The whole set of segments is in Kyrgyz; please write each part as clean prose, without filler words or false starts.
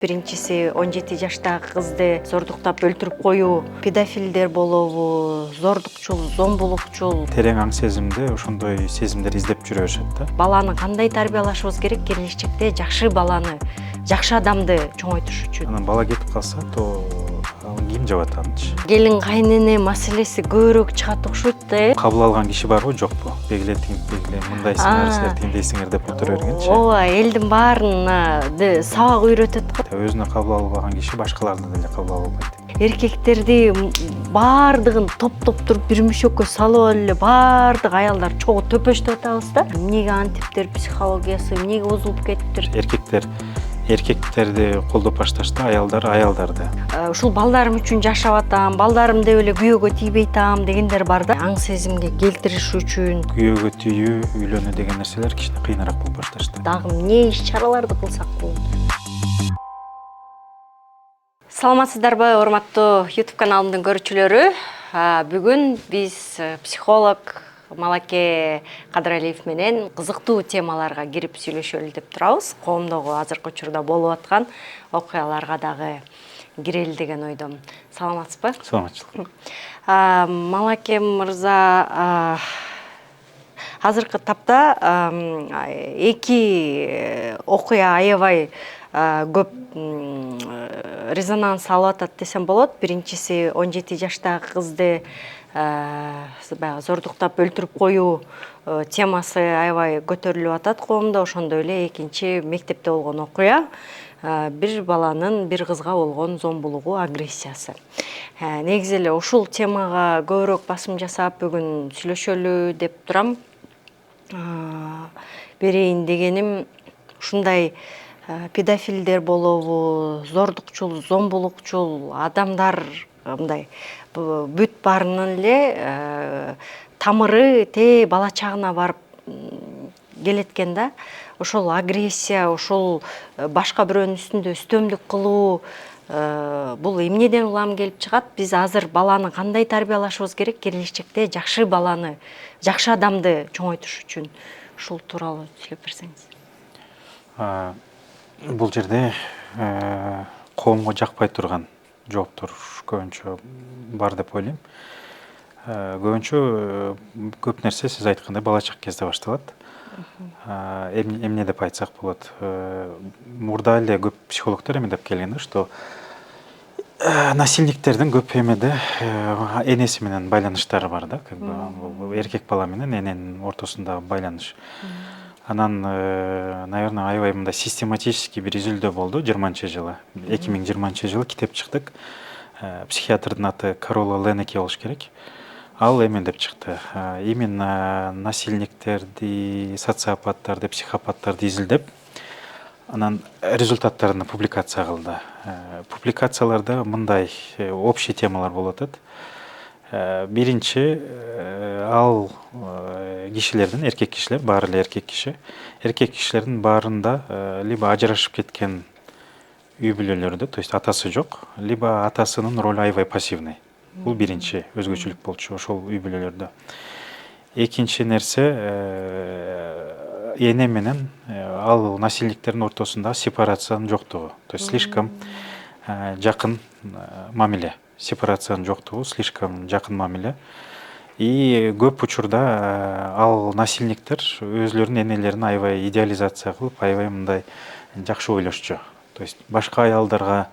Биринчиси 17 жаштагы кызды зордуктап өлтүрүп коюу, педофилдер болобу, зордукчул, зомбулукчул. Терең аң сезимде ошондой сезимдер издеп жүрө беришет да. Баланы кандай тарбиялашыбыз керек? Келечекте жакшы баланы, жакшы адамды чоңойтуш үчүн. Анан бала кетип калса, то ким жабат анычы? Келин кайнене маселеси көбүрөөк чыгат окшойт да. Кабыл алган киши барбы, жокпу? Белгиле мындайсыңар, силер тигиндейсиңер деп отура бергенчи. Ооба, элдин баарына сабак үйрөтөт го. Өзүнө кабыл албаган киши башкаларды деле кабыл ала албайт. Эркектерди баардыгын топтоп туруп бир мүшөккө салып эле баардык аялдар чогуу төпөштүп атабыз да. Эмнеге антиптер психологиясы, эмнеге бузулуп кетиптир? Эркектерди колдоп башташты, аялдарды. Ушул балдарым үчүн жашап атам, балдарым деп эле күйөөгө тийбей атам дегендер бар да. Аң сезимге келтириш үчүн Күйөөгө тийүү, үйлөнүү деген нерселер кичине кыйыныраак болуп башташты. дагы эмне иш-чараларды кылсак болот? Саламатсыздарбы, урматтуу YouTube каналымдын көрүүчүлөрү? Бүгүн биз психолог Малаке Кадыралиев менен кызыктуу темаларга кирип сүйлөшөлү деп турабыз. Коомдогу азыркы учурда болуп аткан окуяларга дагы кирели деген ойдом. Саламатсызбы? Саламатчылык. Малаке мырза, азыркы тапта эки окуя аябай көп резонанс алып атат десем болот. Биринчиси 17 жаштагы кызды зордуктап өлтүрүп коюу темасы аябай көтөрүлүп атат коомдо. Ошондой эле экинчи мектепте болгон окуя, бир баланын бир кызга болгон зомбулугу, агрессиясы. Негизи эле ушул темага көбүрөөк басым жасап бүгүн сүйлөшөлү деп турам. Берейин дегеним, ушундай педофилдер болобу, зордукчул, зомбулукчул адамдар мындай бүт баарынын эле тамыры бала чагына барып келет экен да. Ошол агрессия, ошол башка бирөөнүн үстүндө үстөмдүк кылуу бул эмнеден улам келип чыгат? Биз азыр баланы кандай тарбиялашыбыз керек? Келечекте жакшы баланы, жакшы адамды чоңойтуш үчүн ушул тууралуу сүйлөп берсеңиз. Бул жерде коомго жакпай турган жооптор көбүнчө бар деп ойлойм. Көбүнчө көп нерсе сиз айткандай бала чак кезде башталат. Эмне деп айтсак болот? Мурда эле көп психологдор эме деп келген да, что насильниктердин көп эмеде энеси менен байланыштары бар да, как бы эркек бала менен эненин ортосунда байланыш. Анан, наверное, аябай мындай систематический бир изилдөө болду 20-жылы. 2020-жылы китеп чыктык. Психиатрдын аты Карола Ленеке болуш керек. Ал эме деп чыкты. Именно насильниктерди, социопаттарды, психопаттарды изилдеп, анан результаттарын публикация кылды. Публикацияларда мындай общий темалар болуп атат. Биринчи, ал кишилердин, эркек кишилер, баары эле эркек кишилердин баарында либо ажырашып кеткен үй бүлөлөрдө, то есть атасы жок, либо атасынын ролу аябай пассивный. Бул биринчи өзгөчөлүк болчу ошол үй бүлөлөрдө. Экинчи нерсе, эне менен ал насильниктердин ортосунда сепарациянын жоктугу, то есть слишком жакын мамиле. Сепарациянын жоктугу, слишком жакын мамиле. И көп учурда ал насильниктер өзлөрүнүн энелерин аябай идеализация кылып, аябай мындай жакшы ойлошчу. То есть башка аялдарга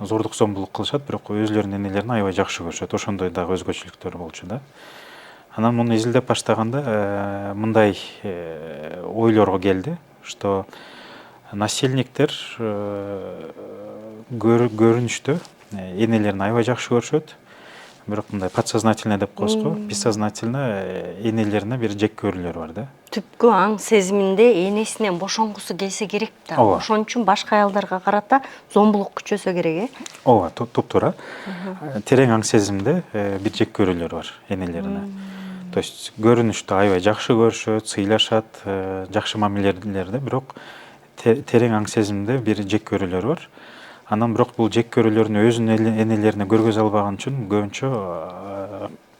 зордук зомбулук кылышат, бирок өзлөрүнүн энелерин аябай жакшы көрүшөт. Ошондой дагы өзгөчөлүктөр болчу да. Анан муну изилдеп баштаганда мындай ойлорго келди, что насильниктер көрүнүштө энелерин аябай жакшы көрүшөт, бирок мындай подсознательно деп коебуз го, бессознательно энелерине бир жек көрүүлөр бар да. Түпкү аң сезиминде энесинен бошонгусу келсе керек да. Ошон үчүн башка аялдарга карата зомбулук күчөсө керек, Ооба, туп-туура. Терең аң сезимде бир жек көрүүлөр бар энелерине. То есть көрүнүштө аябай жакшы көрүшөт, сыйлашат, жакшы мамилелерде, бирок терең аң сезимде бир жек көрүүлөр бар. Анан бирок бул жек көрүүлөрүн өзүнүн энелерине көргөзө албаган үчүн көбүнчө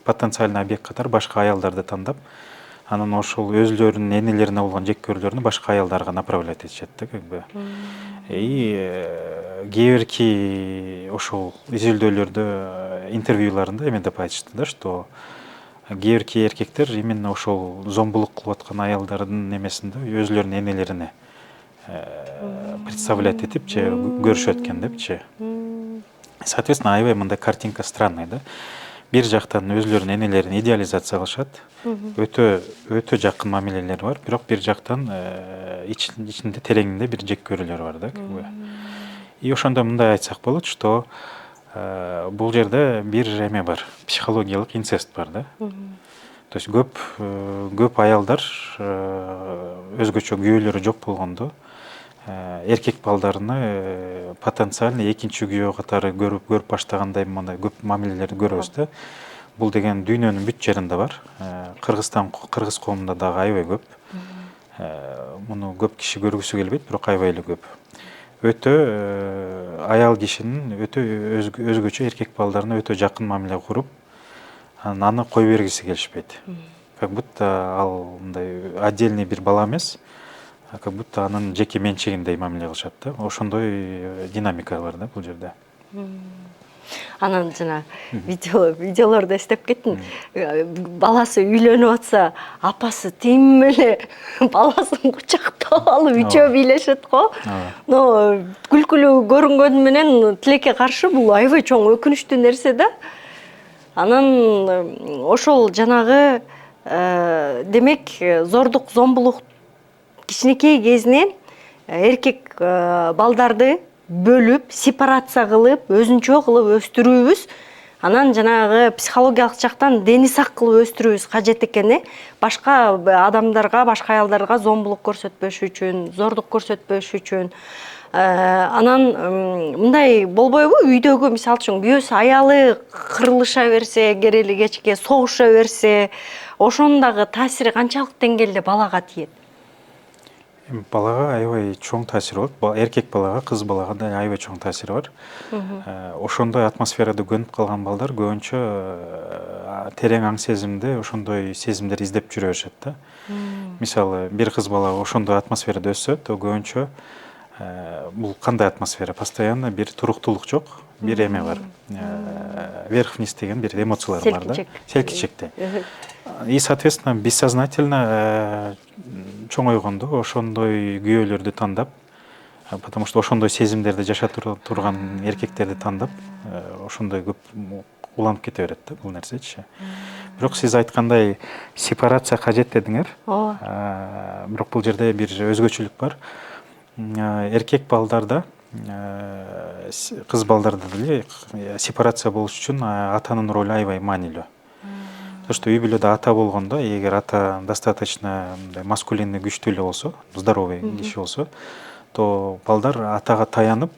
потенциальный объект катары башка аялдарды тандап, анан ошол өзлөрүнүн энелерине болгон жек көрүүлөрүнү башка аялдарга направлять этишет да, как бы. И кээ бирки ошол изилдөөлөрдө, интервьюларында эме деп айтышты да, что кээ бирки эркектер именно ошол зомбулук кылып аткан аялдардын немесинде өзлөрүнүн энелерине представлять этип же көрүшөт экен депчи. Соответственно, аябай мындай картинка странный да. Бир жактан өзлөрүнүн энелерин идеализация кылышат, өтө жакын мамилелер бар, бирок бир жактан ичинде тереңинде бир жек көрүүлөр бар да, как бы. И ошондо мындай айтсак болот, что бул жерде бир эме бар, психологиялык инцест бар да. То есть көп аялдар өзгөчө күйөөлөрү жок болгондо эркек балдарыны потенциально экинчи күйөө катары көрүп баштагандай мындай көп мамилелерди көрөбүз да. Бул деген дүйнөнүн бүт жеринде бар. Кыргыз коомунда дагы аябай көп. Муну көп киши көргүсү келбейт, бирок аябай эле көп. Өтө аял кишинин өтө өзгөчө эркек балдарына өтө жакын мамиле куруп, аны кой бергиси келишпейт. Как будто ал мындай отдельный бир бала эмес, как будто анын жеке менчигиндей мамиле кылышат да. Ошондой динамика бар да бул жерде. Анан жана видеолорду эстеп кеттим. Баласы үйлөнүп атса, апасы тим эле баласын кучактап алып үчөө бийлешет го. Но күлкүлүү көрүнгөнү менен тилекке каршы бул аябай чоң өкүнүчтүү нерсе да. Анан ошол жанагы демек зордук, зомбулук кичинекей кезинен эркек балдарды бөлүп, сепарация кылып, өзүнчө кылып өстүрүүбүз, анан жанагы психологиялык жактан дени сак кылып өстүрүүбүз кажет экен. Башка адамдарга, башка аялдарга зомбулук көрсөтпөш үчүн, зордук көрсөтпөш үчүн. Анан мындай болбойбу? Үйдөгү мисалы үчүн күйөөсү аялы кырылыша берсе, керели кечке согуша берсе, ошонун дагы таасири канчалык деңгээлде балага тиет? Балага аябай чоң таасири болот. Эркек балага, кыз балага да аябай чоң таасири бар. Ошондой атмосферада көнүп калган балдар көбүнчө терең аң сезимде ошондой сезимдер издеп жүрө беришет да. Мисалы, бир кыз бала ошондой атмосферада өссө, көбүнчө бул кандай атмосфера? Постоянно бир туруктуулук жок, бир эме бар. Вверх-вниз деген бир эмоциялар бар да. Селкичекте. И, соответственно, бессознательно чоңойгондо ошондой күйөөлөрдү тандап, потому что ошондой сезимдерди жашап турган эркектерди тандап, ошондой көп уланып кете берет да бул нерсечи. Бирок сиз айткандай сепарация кажет дедиңер. Бирок бул жерде бир өзгөчөлүк бар. Эркек балдарда, кыз балдарда деле сепарация болуш үчүн атанын ролу аябай маанилүү. То, что үй бүлөдө ата болгондо, эгер ата достаточно маскулинный, күчтүү эле болсо, здоровый киши болсо, то балдар атага таянып,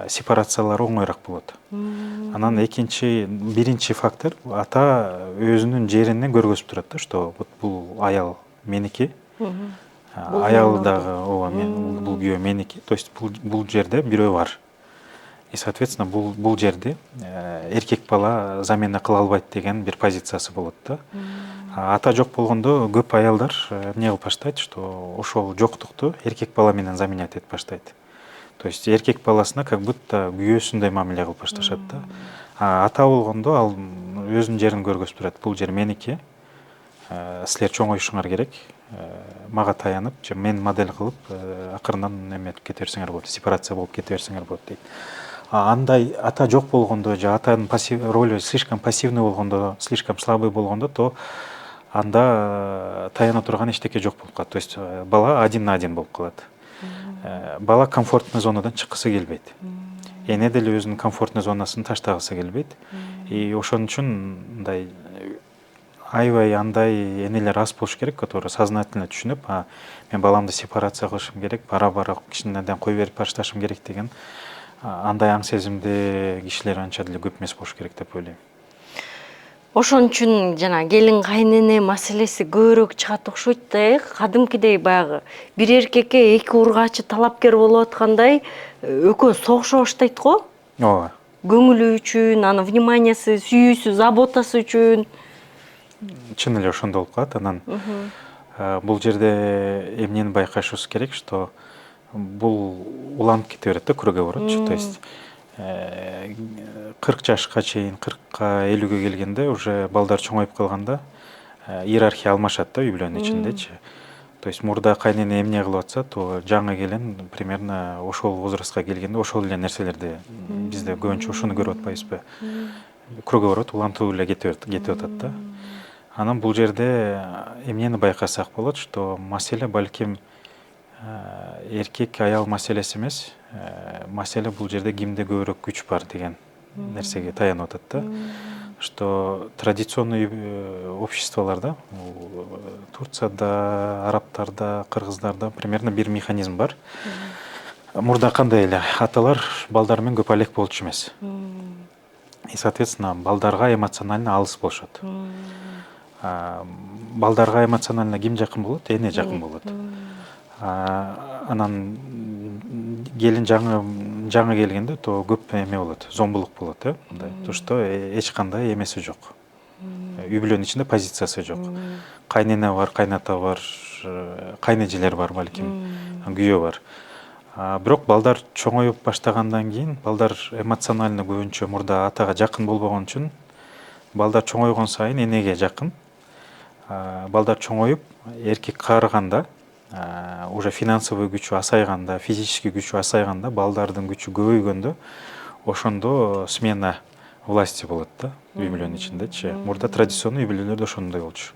сепарациялары оңойраак болот. Анан биринчи фактор, ата өзүнүн жеринен көргөзүп турат да, что бул аял меники, аял дагы бул күйөө меники, то есть бул жерде бирөө бар. И, соответственно, бул жерде эркек бала замена кыла албайт деген бир позициясы болот да. Ата жок болгондо көп аялдар эмне кылып баштайт, что ошол жоктукту эркек бала менен заменять этип баштайт. То есть эркек баласына как будто күйөөсүндөй мамиле кылып башташат да. Ата болгондо ал өзүнүн жерин көргөзүп турат. Бул жер меники. Силер чоңоюшуңар керек. Мага таянып, же мен модель кылып, акырынан эметип кете берсеңер болот, сепарация болуп кете берсеңер болот дейт. Андай ата жок болгондо, же атанын ролу слишком пассивный болгондо, слишком слабый болгондо, то анда таяна турган эчтеке жок болуп калат. То есть бала один на один болуп калат. Бала комфортный зонадан чыккысы келбейт. Эне деле өзүнүн комфортный зонасын таштагысы келбейт. И ошон үчүн мындай аябай андай энелер аз болуш керек, которые сознательно түшүнүп, мен баламды сепарация кылышым керек, бара-бара кичинеден кой берип башташым керек деген андай аң сезимде кишилер анча деле көп эмес болуш керек деп ойлойм. Ошон үчүн жана келин кайнене маселеси көбүрөөк чыгат окшойт да. Кадимкидей баягы бир эркекке эки ургаачы талапкер болуп аткандай экөө согуша баштайт го. Ооба. Көңүлү үчүн, анын вниманиясы, сүйүүсү, заботасы үчүн. чын эле ошондой болуп калат. Анан бул жерде эмнени байкашыбыз керек, что бул уланып кете берет да, круговорот. То есть 40 жашка чейин, 40-ка 50-ге келгенде уже балдар чоңоюп калганда иерархия алмашат да үй бүлөнүн ичиндечи. То есть мурда кайнене эмне кылып атса, то жаңы келен примерно ошол возрастка келгенде ошол эле нерселерди бизде көбүнчө ошону көрүп атпайбызбы? Круговорот улантуу эле кетип атат да. Анан бул жерде эмнени байкасак болот, что маселе балким эркек аял маселеси эмес, маселе бул жерде кимде көбүрөөк күч бар деген нерсеге таянып атат да. Что традиционный обществоларда, Турцияда, арабтарда, кыргыздарда примерно бир механизм бар. Мурда кандай эле аталар балдар менен көп алек болчу эмес. И соответственно балдарга эмоционально алыс болушат. Балдарга эмоционально ким жакын болот? Эне жакын болот. Анан келин жаңы келгенде то көп эме болот, зомбулук болот, мындай. То что эч кандай эмеси жок. Үй бүлөнүн ичинде позициясы жок. Кайнене бар, кайната бар, кайнежелер бар балким, күйөө бар. Бирок балдар чоңоюп баштагандан кийин балдар эмоционально көбүнчө мурда атага жакын болбогон үчүн балдар чоңойгон сайын энеге жакын. Балдар чоңоюп эркек каарыганда, уже финансовый күчү асайганда, физический күчү асайганда, балдардын күчү көбөйгөндө ошондо смена власти болот да үй бүлөнүн ичиндечи. Мурда традиционный үй бүлөлөрдө ошондой болчу.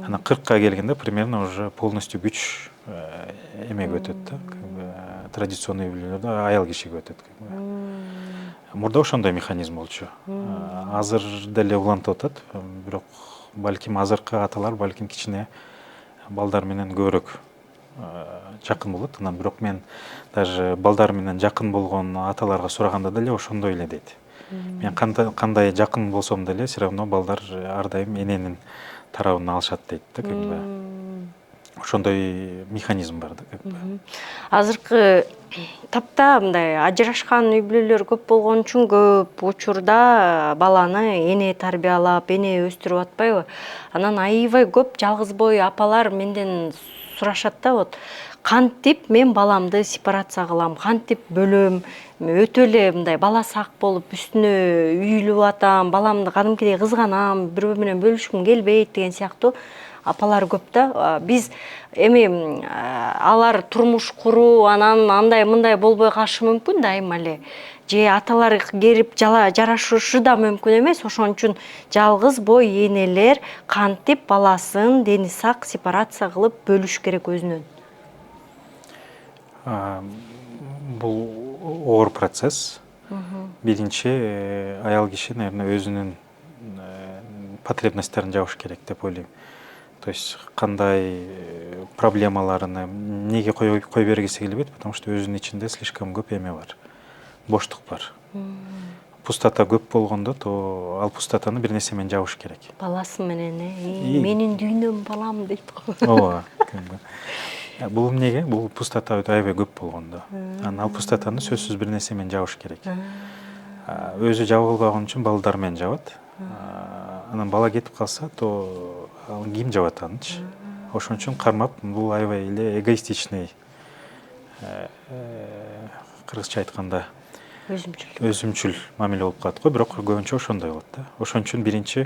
Анан 40-ка келгенде примерно уже полностью күч эмеге өтөт да. Традиционный үй бүлөлөрдө аял кишиге өтөт. Мурда ошондой механизм болчу. Азыр деле улантып атат, бирок балким азыркы аталар балким кичине балдар менен көбүрөөк жакын болот. Анан бирок мен даже балдар менен жакын болгон аталарга сураганда деле ошондой эле дейт. Мен кандай жакын болсом деле все равно балдар ар дайым эненин тарабын алышат дейт да. Ошондой механизм бар да. Азыркы тапта мындай ажырашкан үй бүлөлөр көп болгон үчүн көп учурда баланы эне тарбиялап, эне өстүрүп атпайбы? Анан аябай көп жалгыз бой апалар менден сурашат да, вот кантип мен баламды сепарация кылам, кантип бөлөм, өтө эле мындай бала сак болуп үстүнө үйүлүп атам, баламды кадимкидей кызганам, бирөө менен бөлүшкүм келбейт деген сыяктуу апалар көп да. Биз эми алар турмуш куруу, анан андай мындай болбой калышы мүмкүн дайыма эле. Же аталар келип жарашышы да мүмкүн эмес. Ошон үчүн жалгыз бой энелер кантип баласын дени сак сепарация кылып бөлүш керек өзүнөн? Бул оор процесс. Биринчи аял киши, наверное, өзүнүн потребностьтерин жабыш керек деп ойлойм. То есть кандай проблемаларын эмнеге кой бергиси келбейт, потому что өзүнүн ичинде слишком көп эме бар. Боштук бар. Пустота көп болгондо, то ал пустотаны бир нерсе менен жабыш керек. Баласы менен, менин дүйнөм балам дейт го. Ооба. Бул эмнеге? Бул пустота аябай көп болгондо. Анан ал пустотаны сөзсүз бир нерсе менен жабыш керек. Өзү жаба албаган үчүн балдар менен жабат. Анан бала кетип калса, то ал ким жабат анычы? Ошон үчүн кармап, бул аябай эле эгоистичный, кыргызча айтканда өзүмчүл мамиле болуп калат го, бирок көбүнчө ошондой болот да. Ошон үчүн биринчи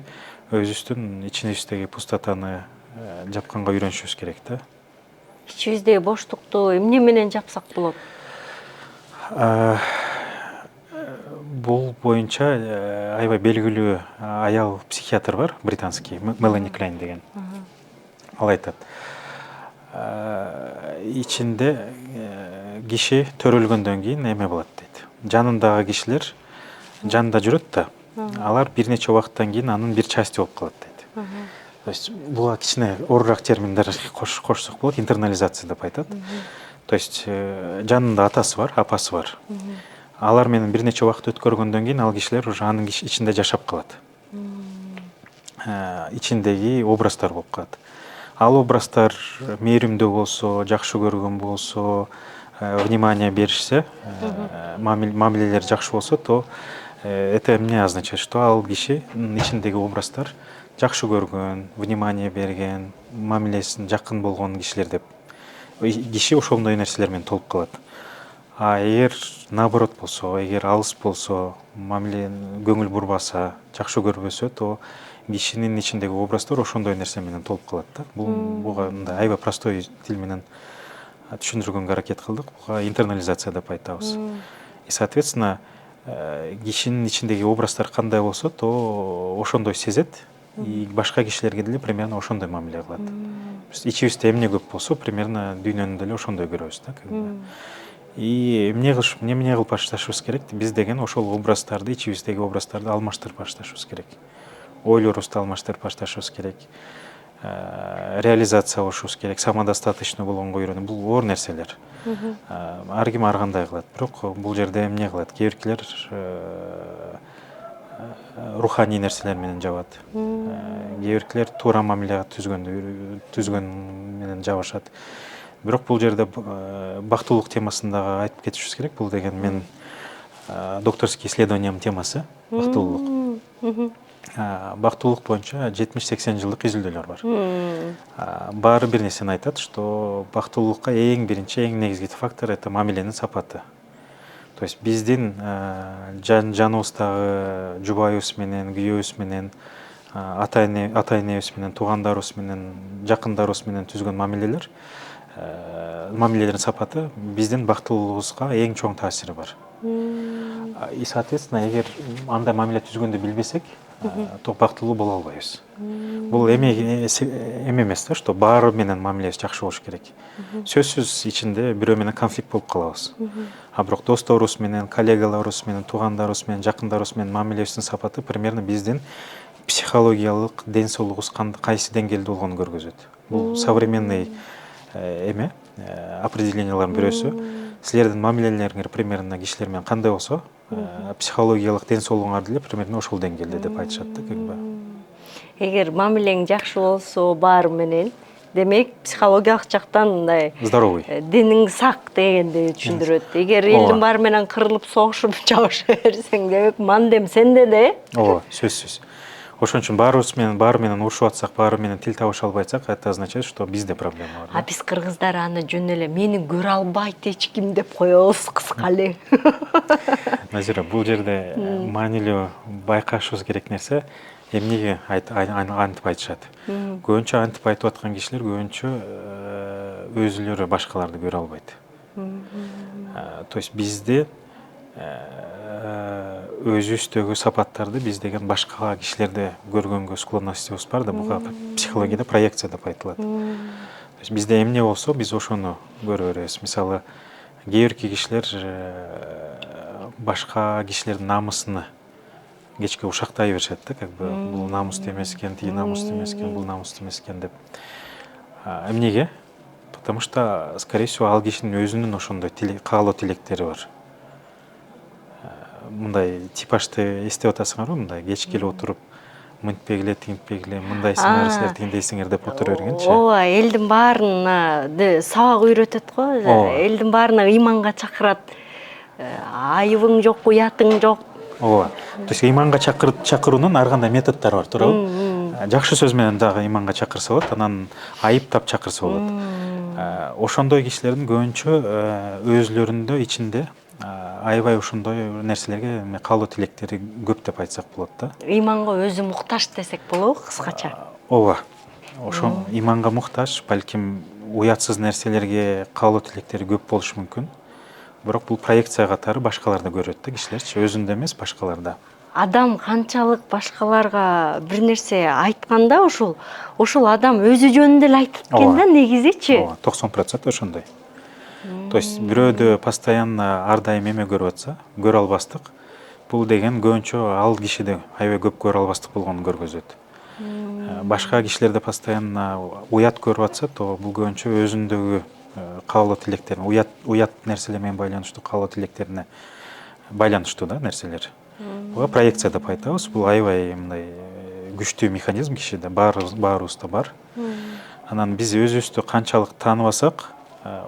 өзүбүздүн ичибиздеги пустотаны жапканга үйрөнүшүбүз керек да. İçimizdeki boşluktu emne менен жапсак болот? Бул боюнча аябай белгилүү аял психиатр бар, британский, Мелани Клейн деген. Ал айтат. Ичинде киши төрөлгөндөн кийин эме болот дейт. Жанындагы кишилер жанында жүрөт да, алар бир нече убакыттан кийин анын бир части болуп калат дейт. То есть буга кичине оорураак терминдер кошсок болот, интернализация деп айтат. То есть жанында атасы бар, апасы бар. Алар менен бир нече убакыт өткөргөндөн кийин ал кишилер уже анын ичинде жашап калат. Ичиндеги образдар болуп калат. Ал образдар мээримдүү болсо, жакшы көргөн болсо, внимание беришсе, мамилелер жакшы болсо, то Это эмне означает, что ал кишинин ичиндеги образдар жакшы көргөн, внимание берген, мамилесин жакын болгон кишилер деп киши ошондой нерселер менен толуп калат. А эгер наоборот болсо, эгер алыс болсо, мамиле көңүл бурбаса, жакшы көрбөсө, то кишинин ичиндеги образдар ошондой нерсе менен толуп калат да. Буга мындай аябай простой тил менен түшүндүргөнгө аракет кылдык. Буга интернализация деп айтабыз. И соответственно, кишинин ичиндеги образдар кандай болсо, то ошондой сезет. И башка кишилерге деле примерно ошондой мамиле кылат. Ичибизде эмне көп болсо, примерно дүйнөнү деле ошондой көрөбүз да. И эмне кылып башташыбыз керек? Биз деген ошол образдарды, ичибиздеги образдарды алмаштырып башташыбыз керек. Ойлорубузду алмаштырып башташыбыз керек. Реализация кылышыбыз керек, самодостаточный болгонго үйрөнүү. Бул оор нерселер. Ар ким ар кандай кылат. Бирок бул жерде эмне кылат? Кээ биркилер руханий нерселер менен жабат. Кээ биркилер туура мамиле түзгөн менен жабышат. Бирок бул жерде бактылуулук темасын дагы айтып кетишибиз керек. Бул деген мен докторский исследованиям темасы бактылуулук. Бактылуулук боюнча 70-80 жылдык изилдөөлөр бар. Баары бир нерсени айтат, что бактылуулукка эң биринчи, эң негизги фактор это мамиленин сапаты. То есть биздин жаныбыздагы жубайыбыз менен, күйөөбүз менен, ата энебиз менен, туугандарыбыз менен, жакындарыбыз менен түзгөн мамилелердин сапаты биздин бактылуулугубузга эң чоң таасири бар. И соответственно, эгер андай мамиле түзгөндү билбесек, то бактылуу боло албайбыз. Бул эме эмес да, что баары менен мамилебиз жакшы болуш керек. Сөзсүз ичинде бирөө менен конфликт болуп калабыз. А бирок досторубуз менен, коллегаларыбыз менен, туугандарыбыз менен, жакындарыбыз менен мамилебиздин сапаты примерно биздин психологиялык ден соолугубуз кайсы деңгээлде болгонун көргөзөт. Бул современный эме определениялардын бирөөсү. Силердин мамилелериңер примерно кишилер менен кандай болсо, психологиялык ден соолугуңар деле примерно ошол деңгээлде деп айтышат да. Эгер мамилең жакшы болсо баары менен, демек психологиялык жактан мындай здоровый, дениң сак дегенди түшүндүрөт. Эгер элдин баары менен кырылып согушуп жабыша берсең, демек мандем сенде да. Ооба, сөзсүз. Ошон үчүн баары менен урушуп атсак, баары менен тил табыша албайсак, это означает, что бизде проблема бар. А биз кыргыздар аны жөн эле мени көрө албайт эч ким деп коебуз кыска эле. Назира, бул жерде маанилүү байкашыбыз керек нерсе эмнеге антип айтышат. Көбүнчө антип айтып аткан кишилер көбүнчө өзүлөрү башкаларды көрө албайт. То есть бизде өзүбүздөгү сапаттарды биз деген башка кишилерде көргөнгө склонностьубуз бар да, буга психологияда проекция деп айтылат. То есть бизде эмне болсо, биз ошону көрө беребиз. Мисалы, кээ бирки кишилер башка кишилердин намысыны кечке ушактай беришет да, бул намустуу эмес экен, тиги намустуу эмес экен, бул намустуу эмес экен деп. Эмнеге? Потому что, скорее всего, ал кишинин өзүнүн ошондой каалоо тилектери бар. Мындай типажды эстеп атасыңарбы? Мындай кечке эле отуруп, мынтпегиле, тигинтпегиле, мындайсыңар, тигиндейсиңер деп отура бергенчи. Ооба, элдин баарына сабак үйрөтөт го. Элдин баарына ыйманга чакырат. Айыбың жок, уятың жок. Ооба. То есть ыйманга чакыруунун ар кандай методдору бар, туурабы? Жакшы сөз менен дагы ыйманга чакырса болот, анан айыптап чакырса болот. Ошондой кишилердин көбүнчө өзүлөрүндө ичинде аябай ошондой нерселерге каалоо тилектери көп деп айтсак болот да. Ыйманга өзү муктаж десек болобу кыскача? Ооба. Ошо ыйманга муктаж, балким уятсыз нерселерге каалоо тилектери көп болушу мүмкүн. Бирок бул проекция катары башкаларда көрөт да кишилерчи, өзүндө эмес, башкаларда. Адам канчалык башкаларга бир нерсе айтканда ошол адам өзү жөнүндө эле айтып экен да, негизичи. Ооба, 90% ошондой. То есть бирөөдө постоянно ар дайым эме көрүп атса, көрө албастык, бул деген көбүнчө ал кишиде аябай көп көрө албастык болгонун көргөзөт. Башка кишилерде постоянно уят көрүп атса, то бул көбүнчө өзүндөгү каалоо тилектерине, уят нерселер менен байланыштуу каалоо тилектерине байланыштуу да нерселер. Буга проекция деп айтабыз. Бул аябай мындай күчтүү механизм кишиде, баарыбызда бар. Анан биз өзүбүздү канчалык тааныбасак,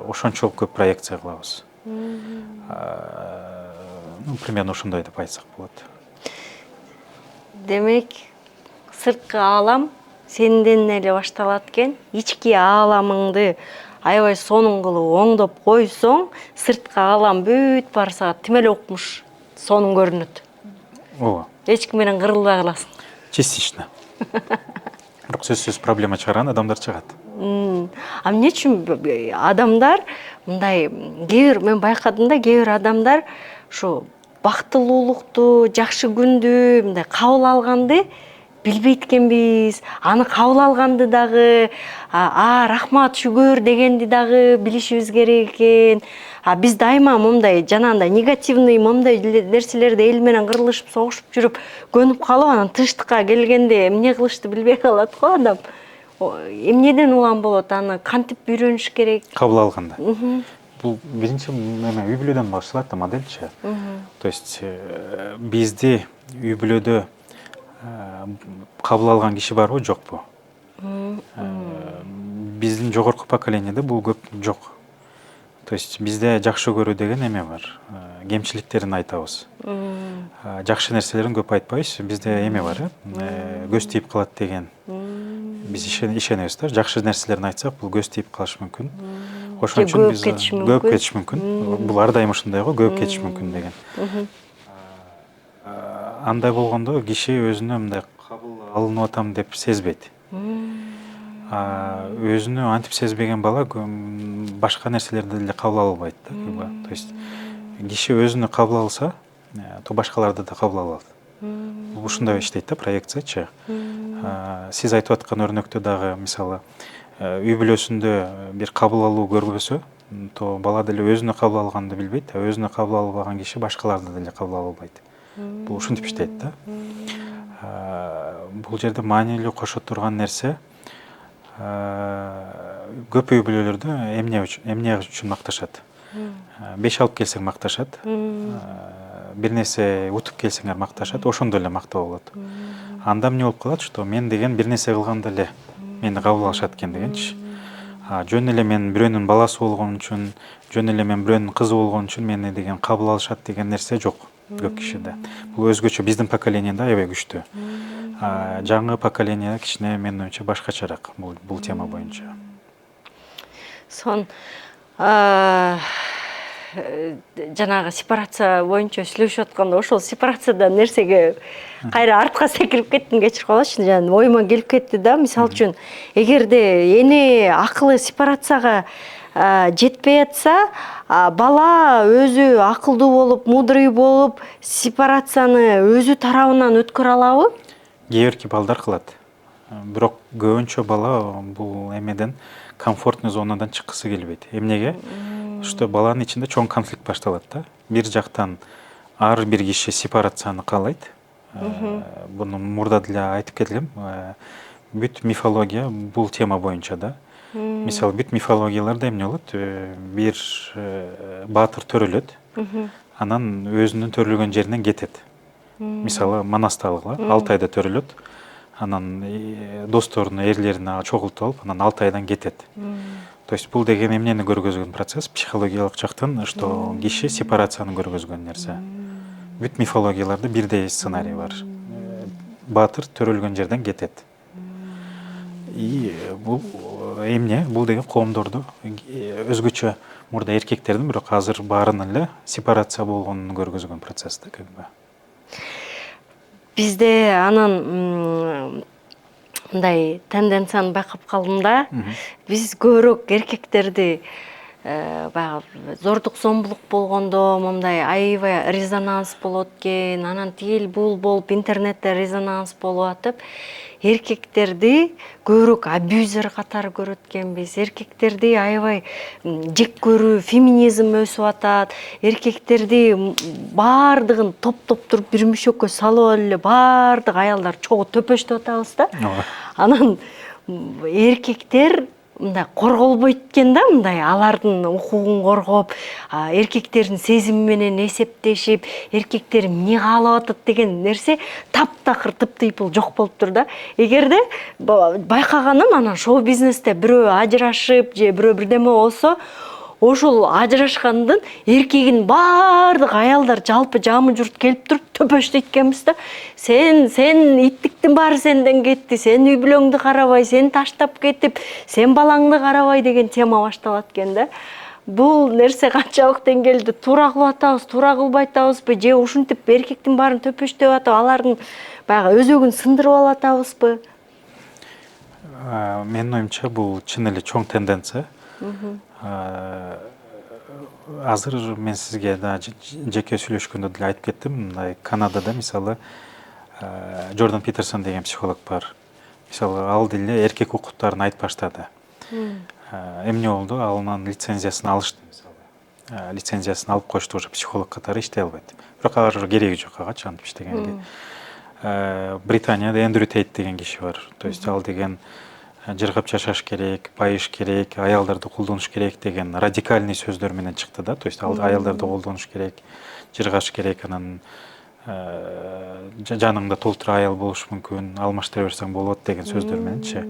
ошончолук көп проекция кылабыз. Примерно ошондой деп айтсак болот. Демек, сырткы аалам сенден эле башталат экен. Ички ааламыңды аябай сонун кылып оңдоп койсоң, сырткы аалам бүт баары сага тим эле укмуш сонун көрүнөт. Ооба. Эч ким менен кырылбай каласың. Частично. Бирок сөзсүз проблема чыгарган адамдар чыгат. А эмне үчүн адамдар мындай мен байкадым да, кээ бир адамдар ушу бактылуулукту, жакшы күндү мындай кабыл алганды билбейт экенбиз. Аны кабыл алганды дагы рахмат, шүгүр дегенди дагы билишибиз керек экен. Биз дайыма момундай жанагындай негативный момундай нерселерди эл менен кырылышып, согушуп жүрүп, көнүп калып, анан тынчтыкка келгенде эмне кылышты билбей калат го адам. Эмнеден улам болот, аны кантип үйрөнүш керек? Кабыл алганда. Бул биринчи үй бүлөдөн башталат да модельчи. То есть бизди үй бүлөдө кабыл алган киши барбы, жокпу? Биздин жогорку поколениеде бул көп жок. То есть бизде жакшы көрүү деген эме бар. Кемчиликтерин айтабыз. Жакшы нерселерин көп айтпайбыз. Бизде эме бар, көз тийип калат деген. Биз ишенебиз да. Жакшы нерселерин айтсак, бул көз тийип калышы мүмкүн. Ошон үчүн биз көп кетиш мүмкүн. Бул ар дайым ушундай го, көп кетиш мүмкүн деген. Андай болгондо киши өзүнө мындай кабыл алынып атам деп сезбейт. Өзүнө антип сезбеген бала башка нерселерди деле кабыл ала албайт да. То есть киши өзүнө кабыл алса, то башкаларды да кабыл алат. Бул ушундай иштейт да, проекциячы. Сиз айтып аткан өрнөктө дагы мисалы үй бүлөсүндө бир кабыл алуу көрбөсө, то бала деле өзүнө кабыл алганды билбейт, өзүнө кабыл албаган киши башкаларды деле кабыл ала албайт. Бул ушинтип иштейт да. Бул жерде маанилүү кошо турган нерсе, көп үй бүлөлөрдө эмне үчүн макташат? 5 алып келсең макташат. Бир нерсе утуп келсеңер макташат, ошондо эле мактап болот. Анда эмне болуп калат, что мен деген бир нерсе кылганда эле мени кабыл алышат экен дегенчи. Жөн эле мен бирөөнүн баласы болгон үчүн, жөн эле мен бирөөнүн кызы болгон үчүн мени деген кабыл алышат деген нерсе жок көп кишиде. Бул өзгөчө биздин поколениеде аябай күчтүү. Жаңы поколение кичине менин оюмча башкачараак бул тема боюнча. Жанагы сепарация боюнча сүйлөшүп атканда ошол сепарацияда нерсеге кайра артка секирип кеттим, кечирип калачы, жана оюма келип кетти да. Мисалы үчүн, эгерде эне акылы сепарацияга жетпей атса, бала өзү акылдуу болуп, мудрый болуп, сепарацияны өзү тарабынан өткөрө алабы? Кээ бирки балдар кылат. Бирок көбүнчө бала бул эмеден комфортный зонадан чыккысы келбейт. Эмнеге? Что баланын ичинде чоң конфликт башталат да. Бир жактан ар бир киши сепарацияны каалайт. Буну мурда деле айтып кетилгем. Бүт мифология бул тема боюнча да. Мисалы бүт мифологияларда эмне болот? Бир баатыр төрөлөт, анан өзүнүн төрөлгөн жеринен кетет. Мисалы Манасталыгы 6 айда төрөлөт, анан досторуна, эрлерине чогултуп алып, анан 6 айдан кетет. То есть бул деген эмнени көргөзгөн процесс, психологиялык жактан, что киши сепарацияны көргөзгөн нерсе. Бүт мифологияларда бирдей сценарий бар. Баатыр төрөлгөн жерден кетет. И бул эмне? Бул деген коомдордо өзгөчө мурда эркектердин, бирок азыр баарынын эле сепарация болгонун көргөзгөн процесс да, как бы. Бизде анан мындай тенденцияны байкап калдым да. Биз көбүрөөк эркектерди баягы зордук зомбулук болгондо мындай аябай резонанс болот экен, анан тигил бул болуп интернетте резонанс болуп атып, эркектерди көбүрөөк абьюзер катары көрөт экенбиз. Эркектерди аябай жек көрүү, феминизм өсүп атат. Эркектерди баардыгын топ-топ туруп бир мүшөккө салып эле баардык аялдар чогуу төпөштүп атабыз да. Анан эркектер мындай корголбойт экен да, мындай алардын укугун коргоп, эркектердин сезими менен эсептешип, эркектер эмне каалап атат деген нерсе таптакыр тып-тыйпыл жок болуптур да. Эгерде байкаганым анан шоу бизнесте бирөө ажырашып же бирөө бирдеме болсо, ошол ажырашкандын эркегин баардык аялдар жалпы жамы журт келип туруп төпөштөйт экенбиз да. Сен иттиктин баары сенден кетти, сен үй бүлөңдү карабай, сен таштап кетип, сен балаңды карабай деген тема башталат экен да. Бул нерсе канчалык деңгээлде туура кылып атабыз, туура кылбай атабызбы, же ушинтип эркектин баарын төпөштөп атып, алардын баягы өзөгүн сындырып алып атабызбы? Менин оюмча бул чын эле чоң тенденция. Азыр мен сизге да жеке сүйлөшкөндө деле айтып кеттим. Мындай Канадада мисалы Джордан Питерсон деген психолог бар. Мисалы ал деле эркек укуктарын айтып баштады. Эмне болду? Анын лицензиясын алышты мисалы. Лицензиясын алып коюшту, уже психолог катары иштей албайт. Бирок алар кереги жок ага антип иштегенге. Британияда Эндрю Тейт деген киши бар. То есть ал деген жыргап жашаш керек, байыш керек, аялдарды колдонуш керек деген радикальный сөздөр менен чыкты да. То есть аялдарды колдонуш керек, жыргаш керек, анан жаныңда толтура аял болуш мүмкүн, алмаштыра берсең болот деген сөздөр мененчи.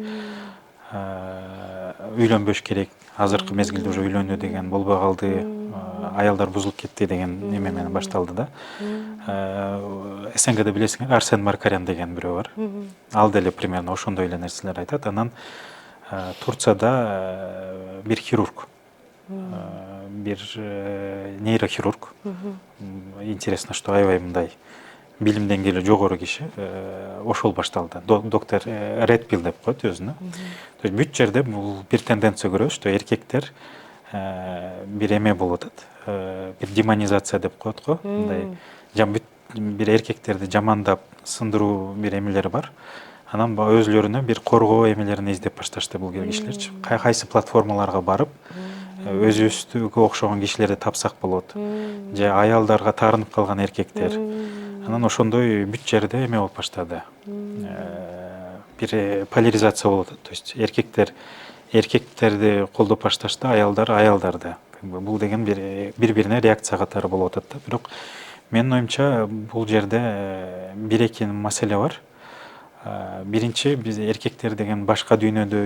Үйлөнбөш керек, азыркы мезгилде уже үйлөнүү деген болбой калды, аялдар бузулуп кетти деген неме менен башталды да. СНГде билесиңер, Арсен Маркарян деген бирөө бар. Ал деле примерно ошондой эле нерселер айтат. Анан Турцияда бир хирург, бир нейрохирург. Интересно, что аябай мындай билим деңгээли жогору киши, ошол башталды. Доктор Редпил деп коет өзүнө. То есть бүт жерде бул бир тенденция көрөбүз, что эркектер бир эме болуп атат. Бир демонизация деп коет го. Мындай бир эркектерди жамандап сындыруу бир эмелери бар. Анан өзлөрүнө бир коргоо эмелерин издеп башташты бул кишилерчи. Кайсы платформаларга барып, өзүбүздүгө окшогон кишилерди тапсак болот. Же аялдарга таарынып калган эркектер. Анан ошондой бүт жерде эме болуп баштады. Бир поляризация болуп атат. То есть эркектерди колдоп башташты, аялдар аялдарды. Бул деген бири-бирине реакция катары болуп атат да. Бирок менин оюмча бул жерде бир эки маселе бар. Биринчи, биз эркектер деген башка дүйнөдө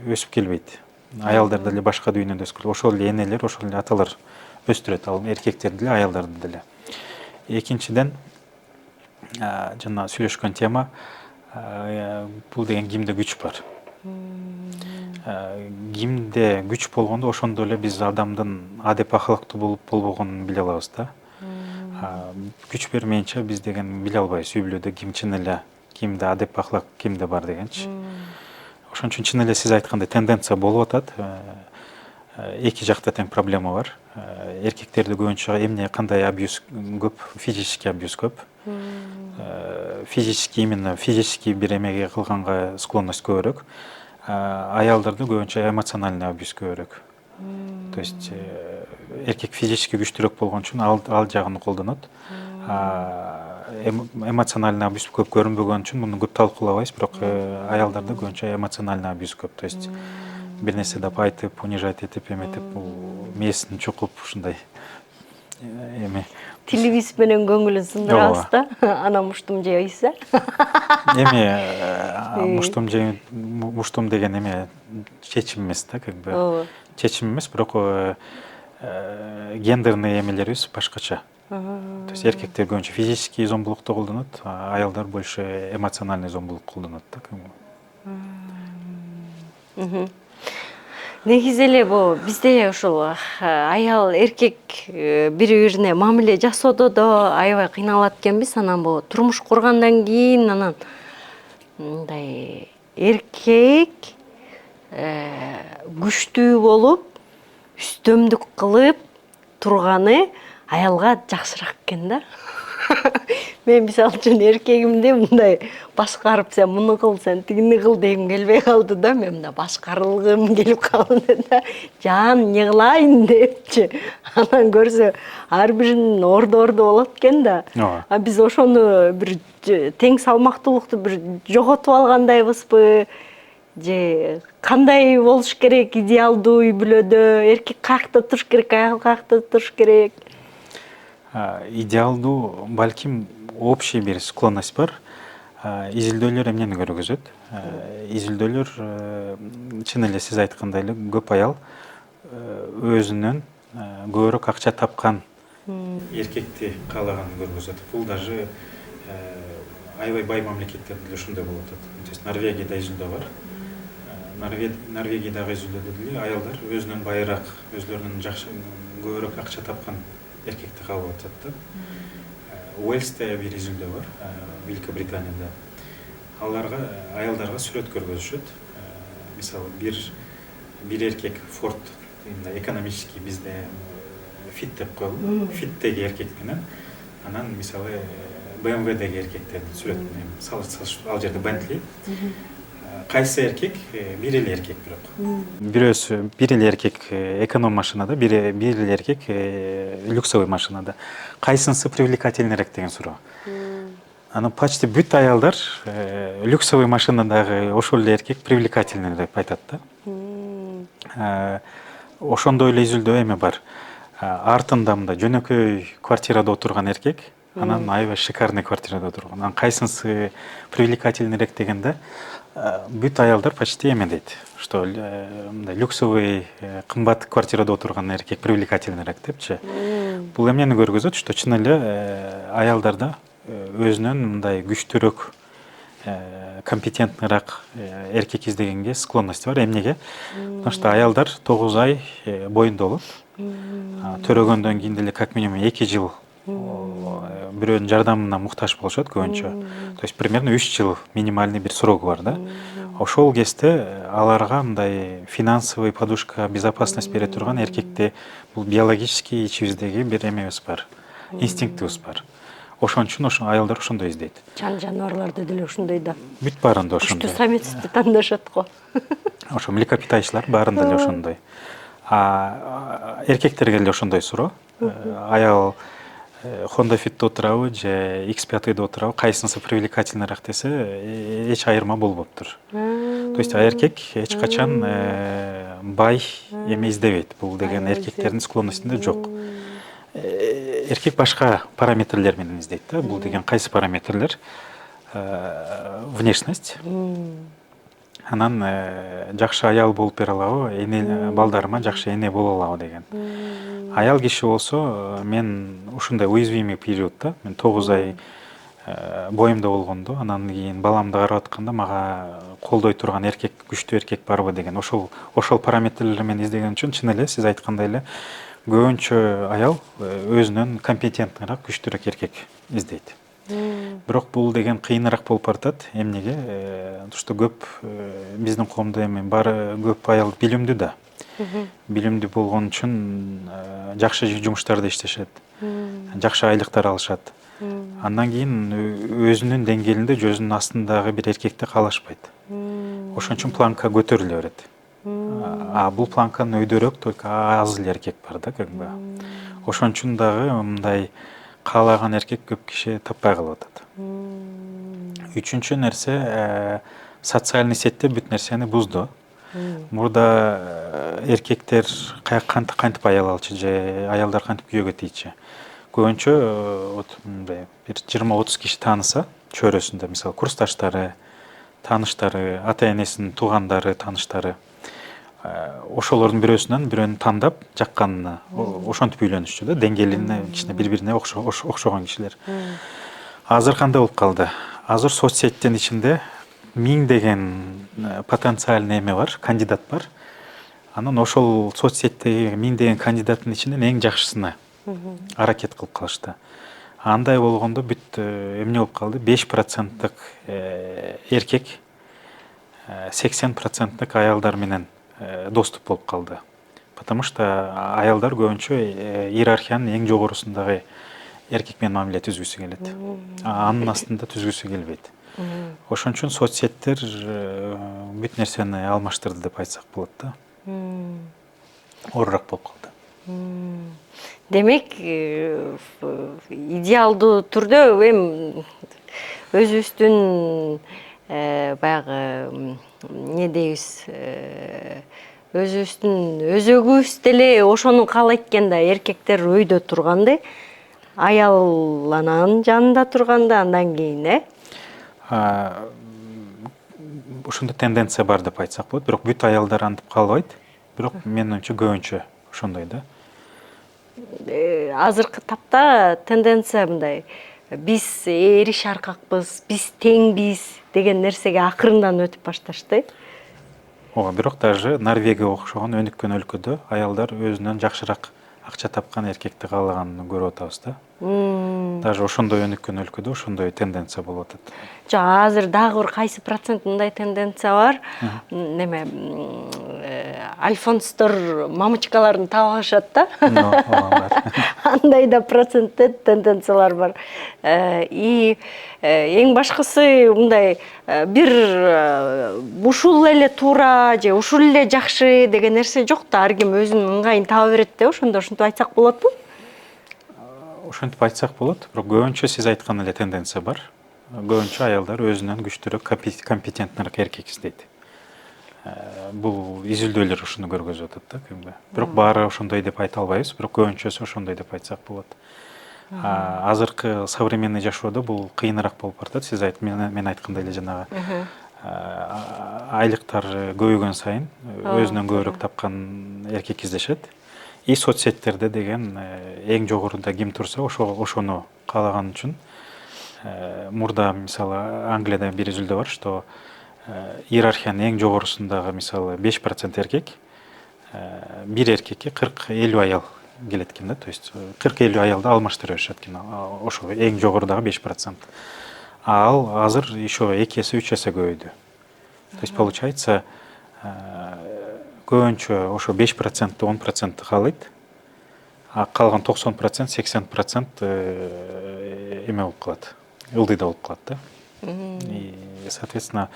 өсүп келбейт. Аялдар деле башка дүйнөдө өсүп келет. Ошол эле энелер, ошол эле аталар өстүрөт, ал эркектер деле, аялдарды деле. Экинчиден, жана сүйлөшкөн тема, бул деген кимде күч бар. Кимде күч болгондо ошондо эле биз адамдын адеп акылыктуу болуп болбогонун биле алабыз да. Күч бермейинче биз деген биле албайбыз үй бүлөдө ким чын эле, кимде адеп акылак, кимде бар дегенчи. Ошон үчүн чын эле сиз айткандай тенденция болуп атат. Эки жакта тең проблема бар. Эркектерде көбүнчө эмне кандай абьюз көп, физический абьюз көп. Именно физический бир эмеге кылганга склонность көбүрөөк. Аялдарда көбүнчө эмоциональный абьюз көбүрөөк. То есть эркек физически күчтүүрөөк болгон үчүн ал жагын колдонот. Эмоциональный абьюз көп көрүнбөгөн үчүн муну көп талкуулабайбыз, бирок аялдарда көбүнчө эмоциональный абьюз көп. То есть бир нерсе деп айтып, унижать этип, эметип, бул мээсин чукуп ушундай эме. Тилибиз менен көңүлүн сындырабыз да. Анан муштум жейбиз, Эми муштум деген эме чечим эмес да, как бы. Чечим эмес, бирок гендерный эмелерибиз башкача. То есть эркектер көбүнчө физический зомбулукту колдонот, аялдар больше эмоциональный зомбулук колдонот да. Негизи эле бизде ушул аял эркек бири-бирине мамиле жасоодо да аябай кыйналат экенбиз. Анан турмуш кургандан кийин анан мындай эркек күчтүү болуп, үстөмдүк кылып турганы аялга жакшыраак экен да. Мен мисалы үчүн эркегимди мындай башкарып, сен муну кыл, сен тигини кыл дегим келбей калды да. Мен мындай башкарылгым келип калды да. Жан кылайын депчи. Анан көрсө ар биринин орду болот экен да. Биз ошону бир тең салмактуулукту бир жоготуп алгандайбызбы? Же кандай болуш керек идеалдуу үй бүлөдө? Эркек каякта туруш керек, аял каякта туруш керек? Идеалдуу, балким, общий бир склонность бар. Изилдөөлөр эмнени көргөзөт? Изилдөөлөр чын эле сиз айткандай эле көп аял өзүнөн көбүрөөк акча тапкан эркекти каалаганын көргөзөт. Бул даже аябай бай мамлекеттерде деле ушундай болуп атат. То есть Норвегияда изилдөө бар. Норвегиядагы изилдөөдө деле аялдар өзүнөн байыраак, өзлөрүнүн жакшы көбүрөөк акча тапкан эркекти каалап атат да. Уэльсте бир изилдөө бар, Великобританияда. Аларга аялдарга сүрөт көргөзүшөт. Мисалы бир эркек Ford экономический бизде fit деп коелу. Фиттеги эркек менен анан мисалы BMW'деги эркектердин сүрөтүн салыштырып, ал жерде Bentley. Кайсы эркек бир эле эркек бирок. Бирөөсү бир эле эркек эконом машинада, бир эле эркек люксовый машинада. Кайсынысы привлекательнерээк деген суроо. Анан почти бүт аялдар люксовый машинадагы ошол эле эркек привлекательный деп айтат да. Ошондой эле изилдөө эме бар. Артында мындай жөнөкөй квартирада отурган эркек, анан аябай шикарный квартирада отурган. Анан кайсынысы привлекательнерээк дегенде бүт аялдар почти эме дейт, что мындай люксовый кымбат квартирада отурган эркек привлекательнерээк депчи. Бул эмнени көргөзөт, что чын эле аялдарда өзүнөн мындай күчтүүрөөк, компетентныйраак эркек издегенге склонность бар. Эмнеге? Потому что аялдар 9 ай боюнда болот. Төрөгөндөн кийин деле как минимум 2 жыл бирөөнүн жардамына муктаж болушат көбүнчө. То есть примерно 3 жыл минимальный бир срогу бар да. Ошол кезде аларга мындай финансовый подушка, безопасность бере турган эркекте бул биологический ичибиздеги бир эмебиз бар, инстинктибиз бар. Ошон үчүн аялдар ошондой издейт. Жан жаныбарларды деле ошондой да. Бүт баарында ошондой. Күчтүү самецти тандашат го. Ошо млекопитающийлар баарында эле ошондой. Эркектерге деле ошондой суроо. Аял Honda Fit'te отурабы же X5'де отурабы, кайсынысы привлекательныйраак десе, эч айырма болбоптур. То есть эркек эч качан бай эме издебейт. Бул деген эркектердин склонностунда жок. Эркек башка параметрлер менен издейт да. Бул деген кайсы параметрлер? Внешность. Анан жакшы аял болуп бере алабы, балдарыма жакшы эне боло алабы деген. Аял киши болсо, мен ушундай уязвимый периодда, мен 9 ай боюмда болгондо, анан кийин баламды карап атканда мага колдой турган эркек, күчтүү эркек барбы деген ошол параметрлер менен издеген үчүн чын эле сиз айткандай эле көбүнчө аял өзүнөн компетентныйраак, күчтүүрөөк эркек издейт. Бирок бул деген кыйыныраак болуп баратат. Эмнеге? Что көп биздин коомдо эми баары көп аял билимдүү да. Билимдүү болгон үчүн жакшы жумуштарда иштешет. Жакшы айлыктар алышат. Андан кийин өзүнүн деңгээлинде өзүнүн астындагы бир эркекти каалашпайт. Ошон үчүн планка көтөрүлө берет. Бул планканын өйдөрөөк только аз эле эркек бар да, как бы. Ошон үчүн дагы мындай каалаган эркек көп киши таппай калып атат. Үчүнчү нерсе, социальный сеттер бүт нерсени бузду. Мурда эркектер кантип аял алчу же аялдар кантип күйөөгө тийчи. Көбүнчө бир 20-30 киши тааныса, чөйрөсүндө, мисалы курсташтары, тааныштары, ата-энесинин туугандары, тааныштары, ошолордун бирөөнү тандап жакканына ошентип үйлөнүшчү да, деңгээлине кичине бири-бирине окшогон кишилер. Азыр кандай болуп калды? Азыр соцсеттин ичинде 1000 деген потенциальный эме бар, кандидат бар. Анан ошол соцсеттеги 1000 деген кандидаттын ичинен эң жакшысына аракет кылып калышты. Андай болгондо бүт эмне болуп калды? 5% эркек 80% аялдар менен доступ болуп калды. Потому что аялдар көбүнчө иерархиянын эң жогорусундагы эркек менен мамиле түзгүсү келет. Анын астында түзгүсү келбейт. Ошон үчүн соцсеттер бүт нерсени алмаштырды деп айтсак болот да. Оорураак болуп калды. Демек, идеалдуу түрдө эми өзүбүздүн баягы не дейбиз, өзүбүздүн өзөгүбүз деле ошону каалайт экен да, эркектер өйдө турганды, аял анан жанында турганды, андан кийин ушундай тенденция бар деп айтсак болот, бирок бүт аялдар антип калбайт. Бирок менин оюмча көбүнчө ошондой да. Азыркы тапта тенденция мындай: биз эри шаркакпыз, биз теңбиз деген нерсеге акырындан өтүп башташты. Ооба, бирок даже Норвегия окшогон өнүккөн өлкөдө аялдар өзүнөн жакшыраак акча тапкан эркекти каалаганын көрүп атабыз да. Даже ошондой өнүккөн өлкөдө ошондой тенденция болуп атат. Жок, азыр дагы бир кайсы процент мындай тенденция бар. Неме альфонстор мамочкаларын таап алышат да. Андай да процентте тенденциялар бар. И эң башкысы мындай бир ушул эле туура же ушул эле жакшы деген нерсе жок да. Ар ким өзүнүн ыңгайын таба берет да. Ошентип айтсак болотпу? Ошентип айтсак болот, бирок көбүнчө сиз айткан эле тенденция бар. Көбүнчө аялдар өзүнөн күчтүүрөөк, компетентныраак эркек издейт. Бул изилдөөлөр ушуну көргөзүп атат да. Бирок баары ошондой деп айта албайбыз, бирок көбүнчөсү ошондой деп айтсак болот. Азыркы современный жашоодо бул кыйыныраак болуп баратат. Сиз мен айткандай эле жанагы айлыктар көбөйгөн сайын өзүнөн көбүрөөк тапкан эркек издешет. И соцсеттерде деген эң жогоруда ким турса ошону каалаган үчүн мурда мисалы Англияда бир изилдөө бар, что иерархиянын эң жогорусундагы мисалы 5% эркек, бир эркекке 40-50 аял келет экен да, то есть 40-50 аялды алмаштыра беришет экен, ошо эң жогорудагы 5%. Ал азыр еще 2 эсе 3 эсе көбөйдү. То есть получается көбүнчө ошо 5%, 10% каалайт, а калган 90%, 80% эме болуп калат, ылдыйда болуп калат да. И соответственно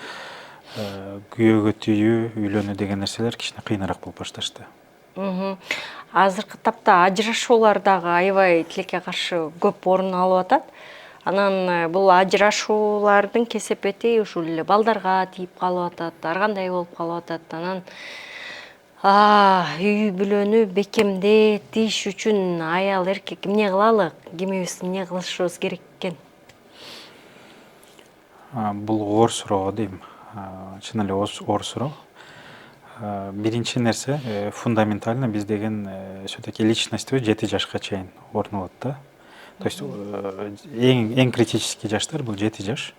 күйөөгө түйүү, үйлөнүү деген нерселер кичине кыйыныраак болуп башташты. Азыркы тапта ажырашуулар дагы аябай тилекке каршы көп орун алып атат. Анан бул ажырашуулардын кесепети ушул эле балдарга тийип калып атат, ар кандай болуп калып атат. Анан үй бүлөнү бекемдетиш үчүн аял эркек эмне кылалы, кимибиз эмне кылышыбыз керек экен? Бул оор суроо дейм. Чын эле оор суроо. Биринчи нерсе фундаментально биз деген все-таки личностьбиз 7 жашка чейин орун алат да. То есть эң критический жаштар бул 7 жаш.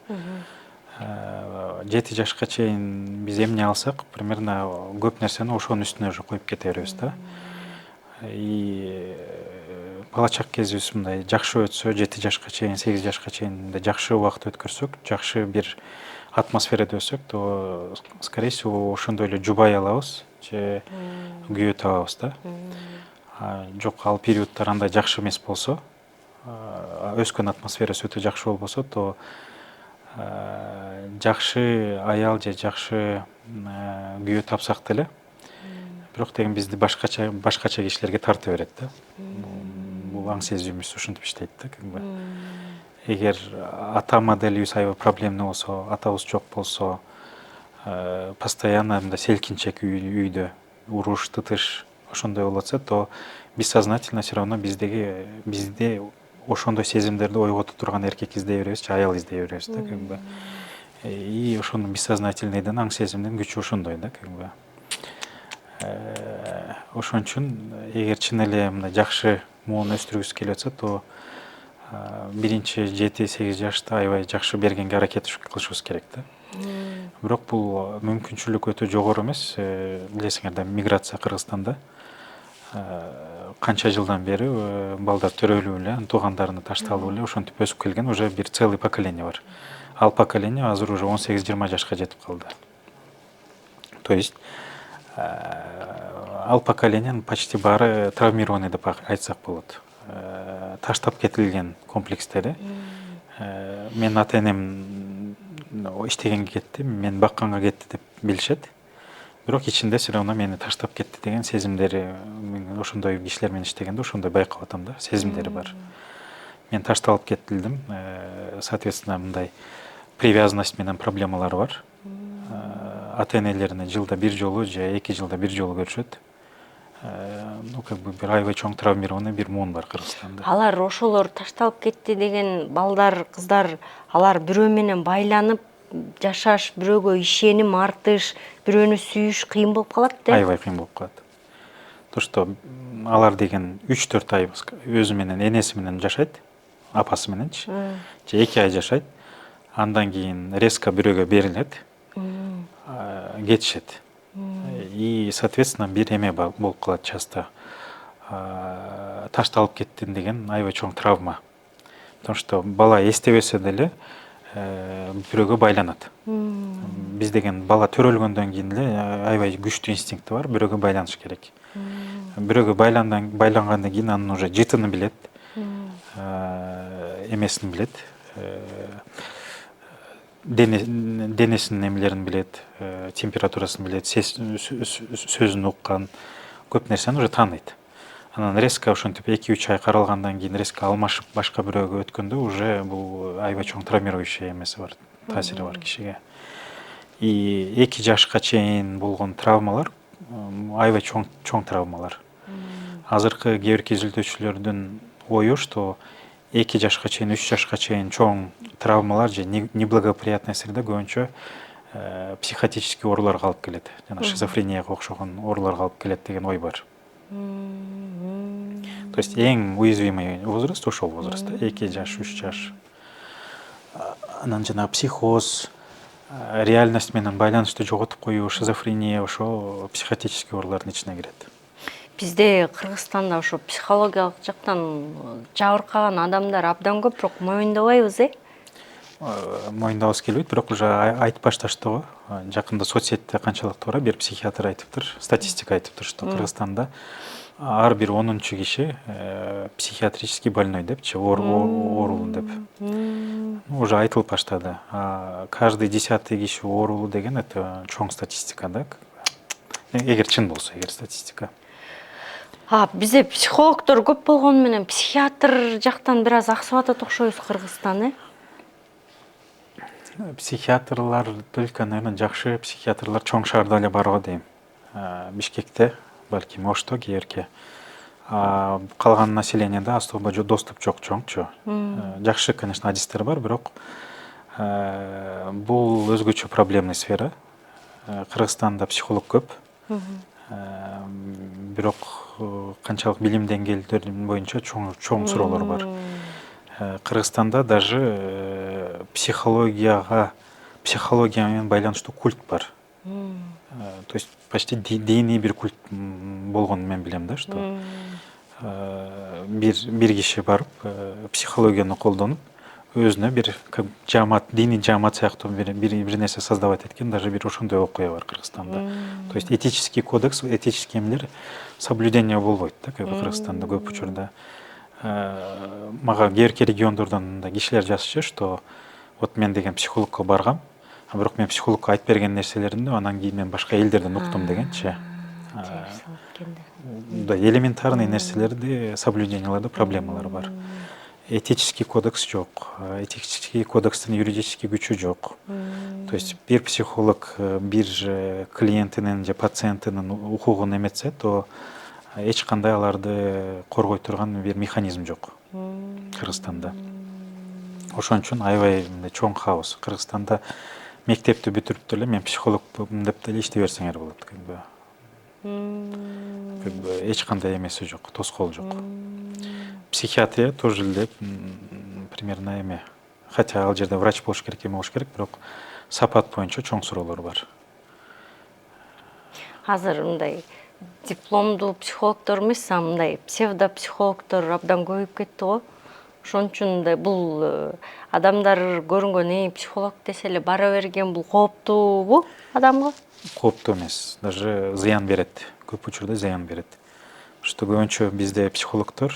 7 жашка чейин биз эмне алсак, примерно көп нерсени ошонун үстүнө уже коюп кете беребиз да. И бала чак кезибиз мындай жакшы өтсө, 7 жашка чейин, 8 жашка чейин жакшы убакыт өткөрсөк, жакшы бир атмосферада өссөк, то скорее всего ошондой эле жубай алабыз же күйөө табабыз да. Жок, ал периодтар андай жакшы эмес болсо, өскөн атмосферасы өтө жакшы болбосо, то жакшы аял же жакшы күйөө тапсак деле, бирок деген бизди башкача кишилерге тарта берет да. Бул аң сезүүбүз ушинтип иштейт да. Эгер ата моделибиз аябай проблемный болсо, атабыз жок болсо, постоянно мындай селкинчек үйдө уруш, тытыш ошондой болуп атса, то бессознательно все равно бизде ошондой сезимдерди ойгото турган эркек издей беребиз же аял издей беребиз да. И ошону бессознательныйдын аң сезимдин күчү ошондой да. Ошон үчүн эгер чын эле мындай жакшы муун өстүргүбүз келип атса, то биринчи 7-8 жашта аябай жакшы бергенге аракет кылышыбыз керек да. Бирок бул мүмкүнчүлүк өтө жогору эмес. Билесиңер да, миграция Кыргызстанда канча жылдан бери балдар төрөлүп эле, туугандарына ташталып эле ошентип өсүп келген уже бир целый поколение бар. Ал поколение азыр уже 18-20 жашка жетип калды. То есть ал поколениянын почти баары травмированный деп айтсак болот. Таштап кетилген комплекстери. Мен ата-энем иштегенге кетти, мен бакканга кетти деп билишет. Бирок ичинде все равно мени таштап кетти деген сезимдери, мен ошондой кишилер менен иштегенде ошондой байкап атам да, сезимдери бар. Мен ташталып кетилдим, соответственно, мындай привязанность менен проблемалар бар. Ата-энелерине жылда бир жолу же 2 жылда бир жолу көрүшөт. Ну, как бы бир аябай чоң травмированный бир муун бар Кыргызстанда. Алар ошолор ташталып кетти деген балдар, кыздар, алар бирөө менен байланып жашаш, бирөөгө ишеним артыш, бирөөнү сүйүш кыйын болуп калат да. Аябай кыйын болуп калат. то что алар деген 3-4 ай өзү менен энеси менен жашайт, апасы мененчи, же 2 ай жашайт. Андан кийин резко бирөөгө берилет, кетишет. И, соответственно, бир эме болуп калат часто. Ташталып кеттим деген аябай чоң травма. Потому что бала эстебесе деле бирөөгө байланат. Биз деген бала төрөлгөндөн кийин эле аябай күчтүү инстинкти бар, бирөөгө байланыш керек. Бирөөгө байлангандан кийин анын уже жытын билет, эмесин билет, денесинин эмелерин билет, температурасын билет, сөзүн уккан, көп нерсени уже тааныйт. Анан резко ошентип 2-3 ай каралгандан кийин резко алмашып башка бирөөгө өткөндө уже бул аябай чоң травмирующий эмеси бар, таасири бар кишиге. И 2 жашка чейин болгон травмалар аябай чоң травмалар. Азыркы кээ бирки изилдөөчүлөрдүн ою, что 2 жашка чейин, 3 жашка чейин чоң травмалар же неблагоприятный среда көбүнчө психотический ооруларга алып келет. Жана шизофренияга окшогон ооруларга алып келет деген ой бар. То есть эң уязвимый возраст ошол возраст, 2 жаш, 3 жаш. Анан жана психоз, реальность менен байланышты жоготуп коюу, шизофрения ошо психотический оорулардын ичине кирет. Бизде Кыргызстанда ошо психологиялык жактан жабыркаган адамдар абдан көп, бирок моюндабайбыз, Моюндабыз келбейт, бирок уже айтып башташты го. Жакында соцсетте канчалык туура бир психиатр айтыптыр, статистика айтыптыр, что Кыргызстанда ар бир 10-чу киши психиатрический больной депчи, оорулуу деп. Уже айтылып баштады. Каждый 10-й киши оорулуу деген это чоң статистика, да? Эгер чын болсо, эгер статистика. Бизде психологдор көп болгону менен психиатр жактан бир аз аксап атат окшойбуз Кыргызстан, Психиатрлар только, наверное, жакшы психиатрлар чоң шаарда эле бар го дейм. Бишкекте, балким Ошто, Кээрке. Калган населениеде особо доступ жок чоңчу. Жакшы, конечно, адистер бар, бирок бул өзгөчө проблемный сфера. Кыргызстанда психолог көп. Бирок канчалык билим деңгээлдери боюнча чоң суроолор бар. Кыргызстанда даже психология менен байланыштуу культ бар. То есть почти диний бир культ болгонун мен билем да, что бир киши барып психологияны колдонуп өзүнө бир жамаат, диний жамаат сыяктуу бир нерсе создавать эткен даже бир ошондой окуя бар Кыргызстанда. То есть этический кодекс, этический эмелер соблюдение болбойт да, Кыргызстанда көп учурда. Мага кээ бирки региондордон да кишилер жазышчу, что вот мен деген психологко баргам, бирок мен психологко айтып берген нерселеримди анан кийин мен башка элдерден уктум дегенчи. Да, элементарный нерселерди, соблюденияларда проблемалар бар. Этический кодекс жок, этический кодекстин юридический күчү жок. То есть бир психолог бир клиентинин же пациентинин укугун эметсе, то эч кандай аларды коргой турган бир механизм жок Кыргызстанда. Ошон үчүн аябай чоң хаос. Кыргызстанда мектепти бүтүрүп деле мен психологмун деп деле иштей берсеңер болот. Эч кандай эмеси жок, тоскоол жок. Психиатрия тоже эле примерно эме. Хотя ал жерде врач болуш керек, эме болуш керек, бирок сапат боюнча чоң суроолор бар. Азыр мындай дипломдуу психологдор эмес, мындай псевдопсихологдор абдан көбөйүп кетти го. Ошон үчүн бул адамдар көрүнгөн психолог десе эле бара берген, бул кооптуубу адамга? Кооптуу эмес, даже зыян берет. Көп учурда зыян берет. Что көбүнчө бизде психологдор,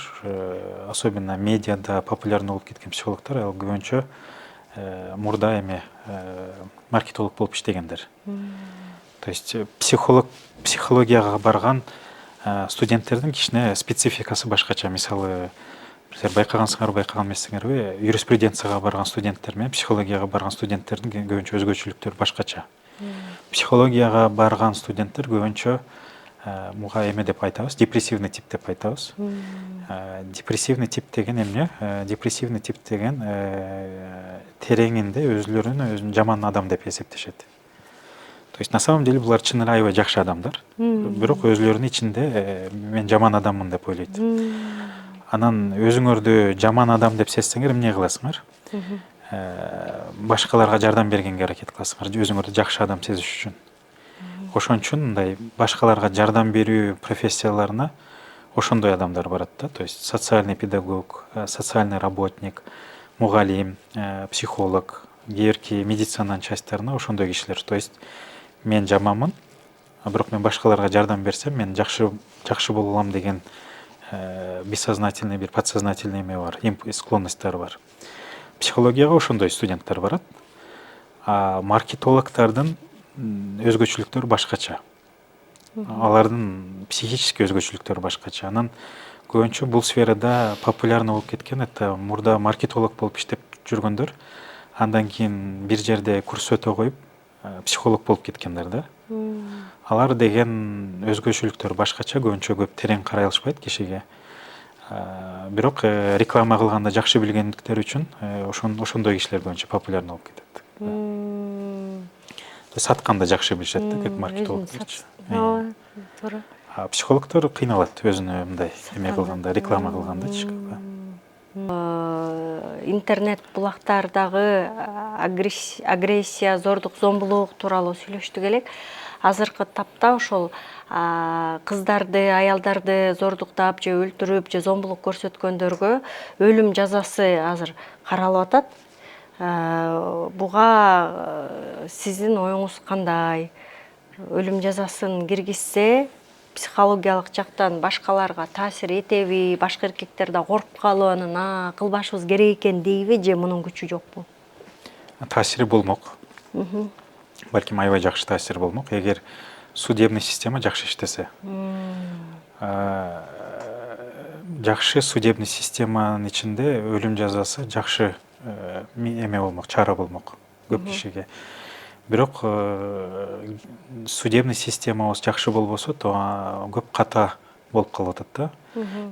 особенно медиада популярный болуп кеткен психологдор, ал көбүнчө мурда эме маркетолог болуп иштегендер. То есть психологияга барган студенттердин кичине спецификасы башкача. Мисалы, силер байкагансыңарбы, байкаган эмессиңерби, юриспруденцияга барган студенттер менен психологияга барган студенттердин көбүнчө өзгөчөлүктөрү башкача. Психологияга барган студенттер көбүнчө муга эме деп айтабыз, депрессивный тип деп айтабыз. Депрессивный тип деген эмне? Депрессивный тип деген тереңинде өзүн жаман адам деп эсептешет. То есть на самом деле булар чын эле аябай жакшы адамдар. Бирок өзүлөрүнүн ичинде мен жаман адаммын деп ойлойт. Анан өзүңөрдү жаман адам деп сезсеңер эмне кыласыңар? Башкаларга жардам бергенге аракет кыласыңар, өзүңөрдү жакшы адам сезиш үчүн. Ошон үчүн мындай башкаларга жардам берүү профессияларына ошондой адамдар барат да. То есть социальный педагог, социальный работник, мугалим, психолог, кээ медицинанын частьтарына ошондой кишилер. То есть мен жаманмын, бирок мен башкаларга жардам берсем, мен жакшы боло алам деген бессознательный, бир подсознательный эме бар, склонностьтар бар. Психологияга ошондой студенттер барат. А маркетологдордун өзгөчөлүктөрү башкача. Алардын психический өзгөчөлүктөрү башкача. Анан көбүнчө бул сферада популярный болуп кеткен, это мурда маркетолог болуп иштеп жүргөндөр, андан кийин бир жерде курс өтө коюп, психолог болуп кеткендер да. Алар деген өзгөчөлүктөр башкача, көбүнчө көп терең карай алышпайт кишиге. Бирок реклама кылганда жакшы билгендиктери үчүн ошондой кишилер көбүнчө популярный болуп кетет. Сатканда жакшы билишет да, как маркетологдор. Туура. Психологдор кыйналат өзүнө мындай эме кылганда, реклама кылгандачы. Интернет булактардагы агрессия, зордук, зомбулук тууралуу сүйлөштүк элек. Азыркы тапта ошол кыздарды, аялдарды зордуктап же өлтүрүп же зомбулук көрсөткөндөргө өлүм жазасы азыр каралып атат. Буга сиздин оюңуз кандай? Өлүм жазасын киргизсе психологиялык жактан башкаларга таасир этеби, башка эркектер да коркуп калып анан кылбашыбыз керек экен дейби же мунун күчү жокпу? Таасири болмок. Балким аябай жакшы таасир болмок, эгер судебный система жакшы иштесе. Жакшы судебный системанын ичинде өлүм жазасы жакшы эме болмок, чара болмок көп кишиге. Бирок судебный системабыз жакшы болбосо, то көп ката болуп калып атат да.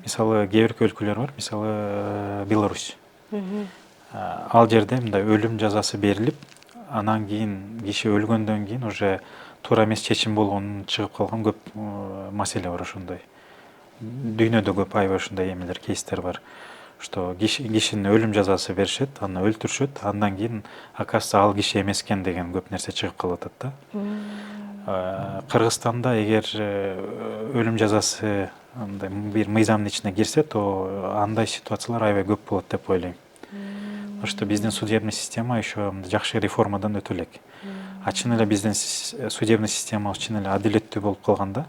Мисалы, кээ бир өлкөлөр бар, мисалы Беларусь. Ал жерде мындай өлүм жазасы берилип, анан кийин киши өлгөндөн кийин уже туура эмес чечим болгонун чыгып калган көп маселе бар ошондой. Дүйнөдө көп аябай ушундай эмелер, кейстер бар. Что кишинин өлүм жазасы беришет, аны өлтүрүшөт, андан кийин оказывается ал киши эмес экен деген көп нерсе чыгып калып атат да. Кыргызстанда эгер өлүм жазасы андай бир мыйзамдын ичине кирсе, то андай ситуациялар аябай көп болот деп ойлойм. Потому что биздин судебный система еще жакшы реформадан өтө элек. А чын эле биздин судебный системабыз чын эле адилеттүү болуп калганда,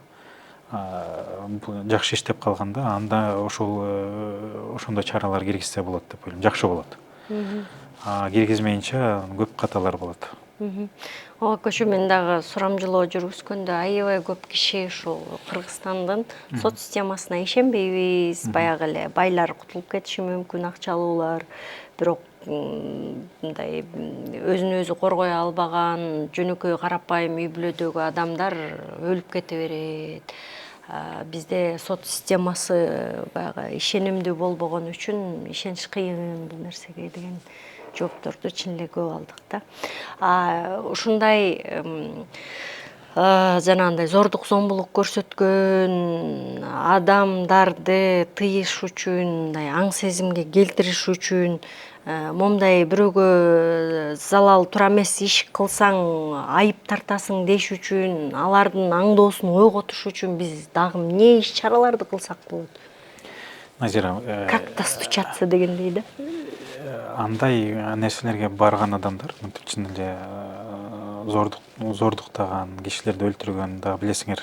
жакшы иштеп калганда, анда ошондой чаралар киргизсе болот деп ойлойм, жакшы болот. Киргизмейинче көп каталар болот. Ооба, көчү мен дагы сурамжылоо жүргүзгөндө аябай көп киши ушул Кыргызстандын сот системасына ишенбейбиз, баягы эле байлар кутулуп кетиши мүмкүн, акчалуулар, бирок мындай өзүн өзү коргой албаган жөнөкөй карапайым үй бүлөдөгү адамдар өлүп кете берет. Бизде сот системасы баягы ишенимдүү болбогон үчүн ишенич кыйын бул нерсеге деген жоопторду чын эле көп алдык да. Ушундай жанагындай зордук, зомбулук көрсөткөн адамдарды тыйыш үчүн, аң сезимге келтириш үчүн, момундай бирөөгө залал тура эмес иш кылсаң айып тартасың деш үчүн, алардын аңдоосун ойготуш үчүн биз дагы эмне иш чараларды кылсак болот? Назира, Как достучаться дегендей да. Андай нерселерге барган адамдар, чын эле зордуктаган, кишилерди өлтүргөн, да билесиңер,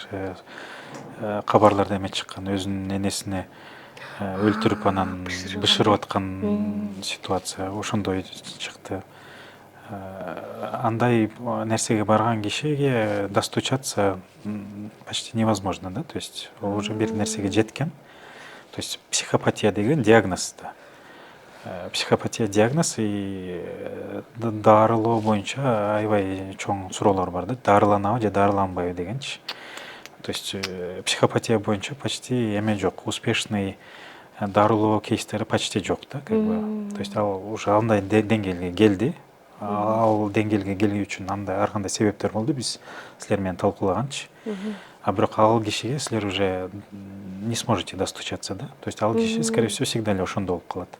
кабарларда эме чыккан, өзүнүн энесине өлтүрүп анан бышырып аткан ситуация, ошондой чыкты. Андай нерсеге барган кишиге достучаться почти невозможно, да, то есть ол уже бир нерсеге жеткен. То есть психопатия деген диагноз да. Психопатия диагноз и дарылоо боюнча аябай чоң суроолор бар да. Дарыланабы же дарыланбайбы дегенчи. То есть психопатия боюнча почти эме жок, успешный дарылоо кейстери почти жок да, как бы. То есть ал уже андай деңгээлге келди. ал деңгээлге келүү үчүн андай ар кандай себептер болду, биз силер менен талкуулаганчы. А бирок ал кишиге силер уже не сможете достучаться, да? То есть ал киши, скорее всего, всегда эле ошондо болуп калат.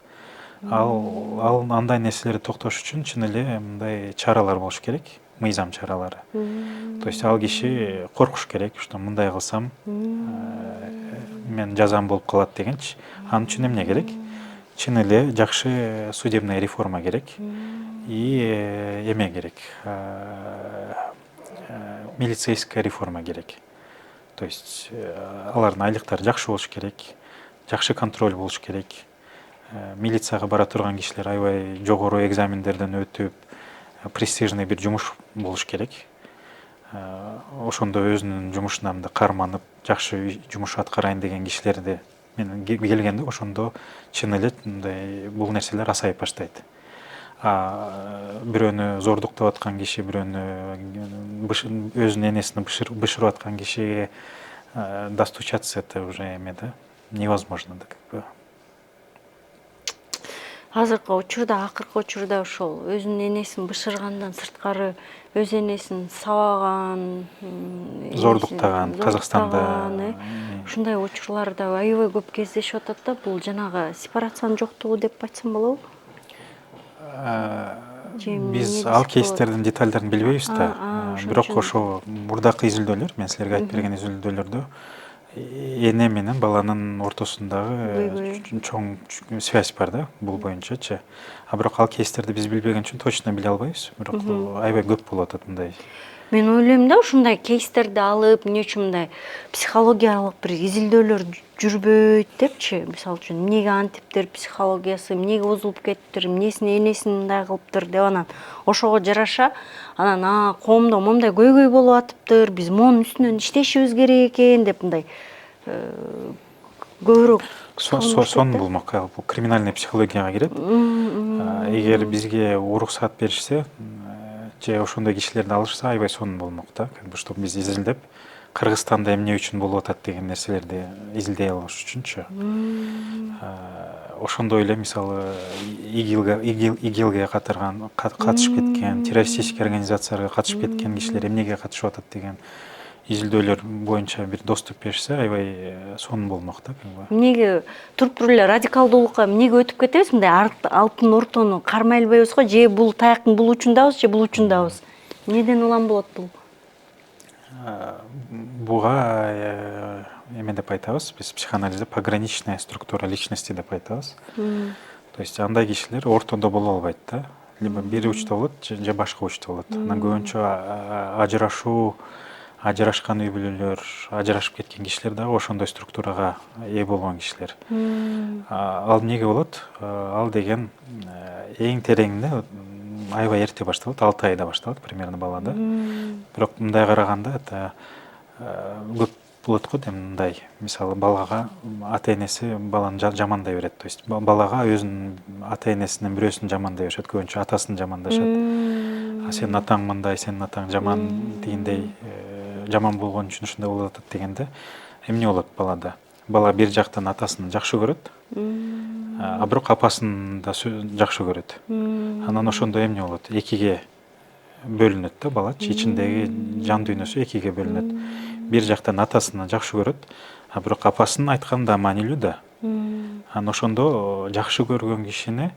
Ал андай нерселерди токтош үчүн чын эле мындай чаралар болуш керек, мыйзам чаралары. То есть ал киши коркуш керек, что мындай кылсам мен жазам болуп калат дегенчи. Ал үчүн эмне керек? Чын эле жакшы судебная реформа керек и эме керек, милицейская реформа керек. То есть алардын айлыктары жакшы болуш керек, жакшы контроль болуш керек. Милицияга бара турган кишилер аябай жогору экзамендерден өтүп, престижный бир жумуш болуш керек. Ошондо өзүнүн жумушуна мындай карманып, жакшы жумуш аткарайын деген кишилерди мен келгенде ошондо чын эле мындай бул нерселер асайып баштайт. Бирөөнү зордуктап аткан киши, бирөөнү өзүнүн энесин бышырып аткан кишиге достучаться, это уже эме да, невозможно да, как бы. Азыркы учурда, акыркы учурда ошол өзүнүн энесин бышыргандан сырткары өз энесин сабаган, Зордуктаган, Казакстанда ушундай учурларда аябай көп кездешип атат да. Бул жанагы сепарациянын жоктугу деп айтсам болобу? Биз ал кейстердин детальдарын билбейбиз да. Бирок ошо мурдакы изилдөөлөр, мен силерге айтып берген изилдөөлөрдө эне менен баланын ортосундагы чоң связь бар да, бул боюнчачы. А бирок ал кейстерди биз билбеген үчүн точно биле албайбыз. Бирок аябай көп болуп атат мындай. Мен ойлойм да, ушундай кейстерди алып, эмне үчүн мындай психологиялык бир изилдөөлөр жүрбөйт депчи. Мисалы үчүн, эмнеге антиптер психологиясы, эмнеге бузулуп кетиптир, эмнесин энесин мындай кылыптыр деп анан ошого жараша анан коомдо момундай көйгөй болуп атыптыр, биз монун үстүнөн иштешибиз керек экен деп мындай көбүрөөк сонун болмок, бул криминальный психологияга кирет. Эгер бизге уруксаат беришсе, же ошондой кишилерди алышса аябай сонун болмок да, как бы, чтобы биз изилдеп Кыргызстанда эмне үчүн болуп атат деген нерселерди изилдей алыш үчүнчү. Ошондой эле мисалы ИГИЛге катышып кеткен, террористический организацияларга катышып кеткен кишилер эмнеге катышып атат деген изилдөөлөр боюнча бир доступ беришсе аябай сонун болмок да. Эмнеге туруп туруп эле радикалдуулукка эмнеге өтүп кетебиз? Мындай алтын ортону кармай албайбызго, же бул таяктын бул учундабыз, же бул учундабыз. Эмнеден улам болот бул? Буга эме деп айтабыз, биз психоанализде пограничная структура личности деп айтабыз. То есть андай кишилер ортодо боло албайт да. Либо бир учта болот, же башка учта болот. Анан көбүнчө ажырашкан үй бүлөлөр, ажырашып кеткен кишилер дагы ошондой структурага ээ болгон кишилер. Ал эмнеге болот? Ал деген эң тереңинде аябай эрте башталат, 6 айда башталат примерно балада. Бирок мындай караганда это көп болот го, мындай. Мисалы балага ата-энеси баланы жамандай берет. То есть балага өзүнүн ата-энесинен бирөөсүн жамандай беришет, көбүнчө атасын жамандашат. Сенин атаң мындай, сенин атаң жаман дегендей, жаман болгон үчүн ушундай болуп атат дегенде эмне болот балада? Бала бир жактан атасын жакшы көрөт, а бирок апасын да жакшы көрөт. Анан ошондо эмне болот? Экиге бөлүнөт да бала, ичиндеги жан дүйнөсү экиге бөлүнөт. Бир жактан атасын жакшы көрөт, а бирок апасынын айтканы да маанилүү да. Анан ошондо жакшы көргөн кишини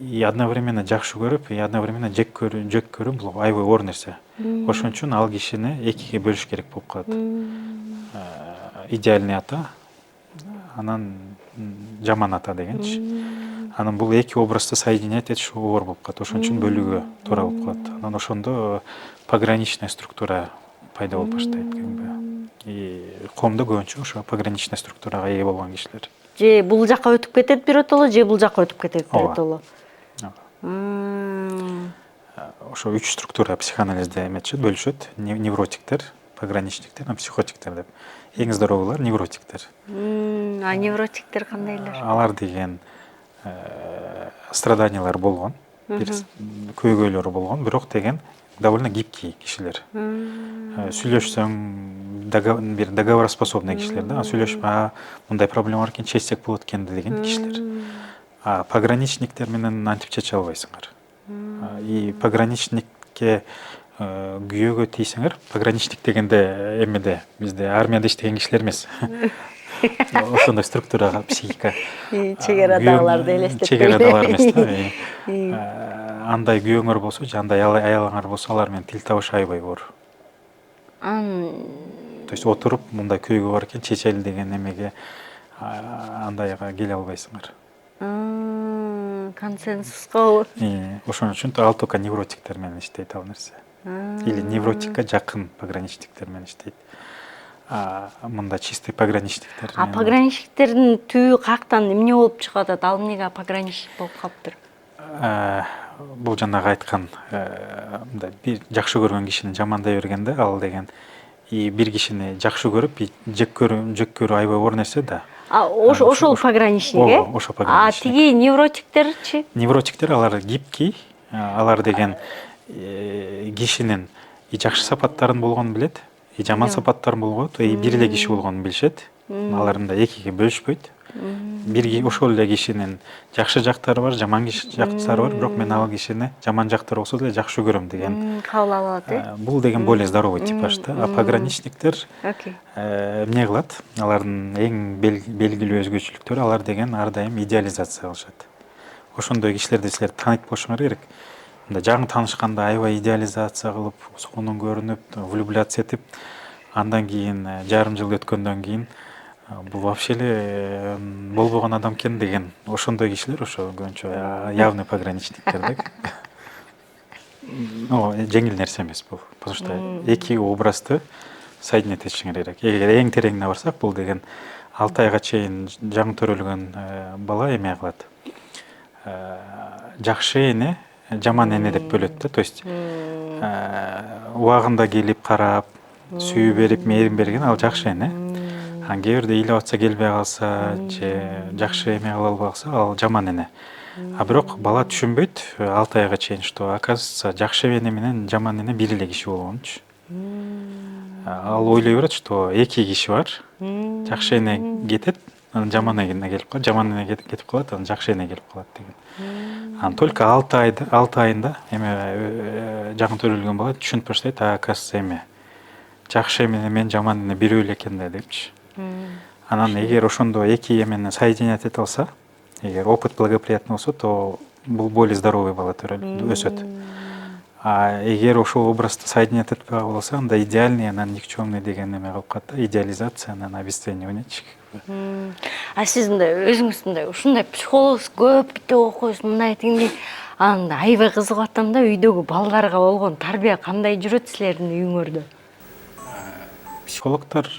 и одновременно жакшы көрүп, и одновременно жек көрүү бул аябай оор нерсе. Ошон үчүн ал кишини экиге бөлүш керек болуп калат. Идеальный ата, анан жаман ата дегенчи. Анан бул эки образды соединять этиш оор болуп калат. Ошон үчүн бөлүүгө туура болуп калат. Анан ошондо пограничная структура пайда болуп баштайт. И коомдо көбүнчө ошо пограничная структурага ээ болгон кишилер. Же бул жакка өтүп кетет биротоло, же бул жакка өтүп кетет биротоло. Ошо 3 структура психоанализде эметишет, бөлүшөт. Невротиктер, пограничниктер, психотиктер деп. Эң здоровулар невротиктер. А невротиктер кандайлар? Алар деген страданиялар болгон, көйгөйлөрү болгон, бирок деген довольно гибкий кишилер. Сүйлөшсөң бир договороспособный кишилер да, сүйлөшүп, мындай проблема бар экен, чечсек болот экен деген кишилер. Пограничниктер менен антип чече албайсыңар. И пограничникке күйөөгө тийсеңер, пограничник дегенде эмеде бизде армияда иштеген кишилер эмес. Ошондой структурага психика. Чек арадагыларды элестетпей. Чек арадагылар эмес да. Андай күйөөңөр болсо же андай аялыңар болсо, алар менен тил табыш аябай оор. То есть отуруп мындай көйгөй бар экен, чечели деген эмеге андайга келе албайсыңар. Консенсуско. Ошон үчүн ал только невротиктер менен иштейт ал нерсе. Или невротикка жакын пограничниктер менен иштейт. Мында чистый пограничниктер. Пограничниктердин түбү каяктан эмне болуп чыгып атат? Ал эмнеге пограничник болуп калыптыр? Бул жанагы айткан бир жакшы көргөн кишини жамандай бергенде, ал деген бир кишини жакшы көрүп жек көрүү аябай оор нерсе да. Ошол пограничник, э? Ошо пограничник. Тиги невротиктерчи? Невротиктер алар гибкий, алар деген кишинин жакшы сапаттарын болгонун билет, жаман сапаттарын болгон, бир эле киши болгонун билишет. Алар мындай экиге бөлүшпөйт. Ошол эле кишинин жакшы жактары бар, жаман жактары бар, бирок мен ал кишини жаман жактары болсо деле жакшы көрөм деген кабыл алат, э? Бул деген более здоровый типаж да. Пограничниктер эмне кылат? Алардын эң белгилүү өзгөчөлүктөрү, алар деген ар дайым идеализация кылышат. Ошондой кишилерди силер тааныйт болушуңар керек. Мындай жаңы таанышканда аябай идеализация кылып, сонун көрүнүп, влюбляться этип, андан кийин жарым жыл өткөндөн кийин бул вообще эле болбогон адам экен деген ошондой кишилер ошо көбүнчө явный пограничниктер да. Жеңил нерсе эмес бул. Потому что эки образды соединять этишиңер керек. Эгер эң тереңине барсак, бул деген 6 айга чейин жаңы төрөлгөн бала эме кылат. Жакшы эне, жаман эне деп бөлөт да. То есть убагында келип карап, сүйүү берип, мээрим берген ал жакшы эне. Кээ бирде ыйлап атса келбей калса, же жакшы эме кыла албай калса, ал жаман эне. Бирок бала түшүнбөйт 6 айга чейин, что оказывается жакшы эне менен жаман эне бир эле киши болгончу. Ал ойлой берет, что эки киши бар. Жакшы эне кетет, анан жаман эне келип калат, жаман эне кетип калат, анан жакшы эне келип калат деген. Только 6 айында эме жаңы төрөлгөн бала түшүнүп баштайт, оказывается эме жакшы эне менен жаман эне бирөө эле экен да депчи. Анан эгер ошондо эки эмени соединять эте алса, эгер опыт благоприятный болсо, то бул более здоровый бала өсөт. Эгер ошол образды соединять этпей болсо, анда идеальный, анан никчемный деген эме калып калат да, идеализация, анан обесценивание. Сиз мындай өзүңүз мындай ушундай психологсуз көп китеп окуйсуз, мындай тигиндей, анда аябай кызыгып атам да, үйдөгү балдарга болгон тарбия кандай жүрөт силердин үйүңөрдө? Психологдор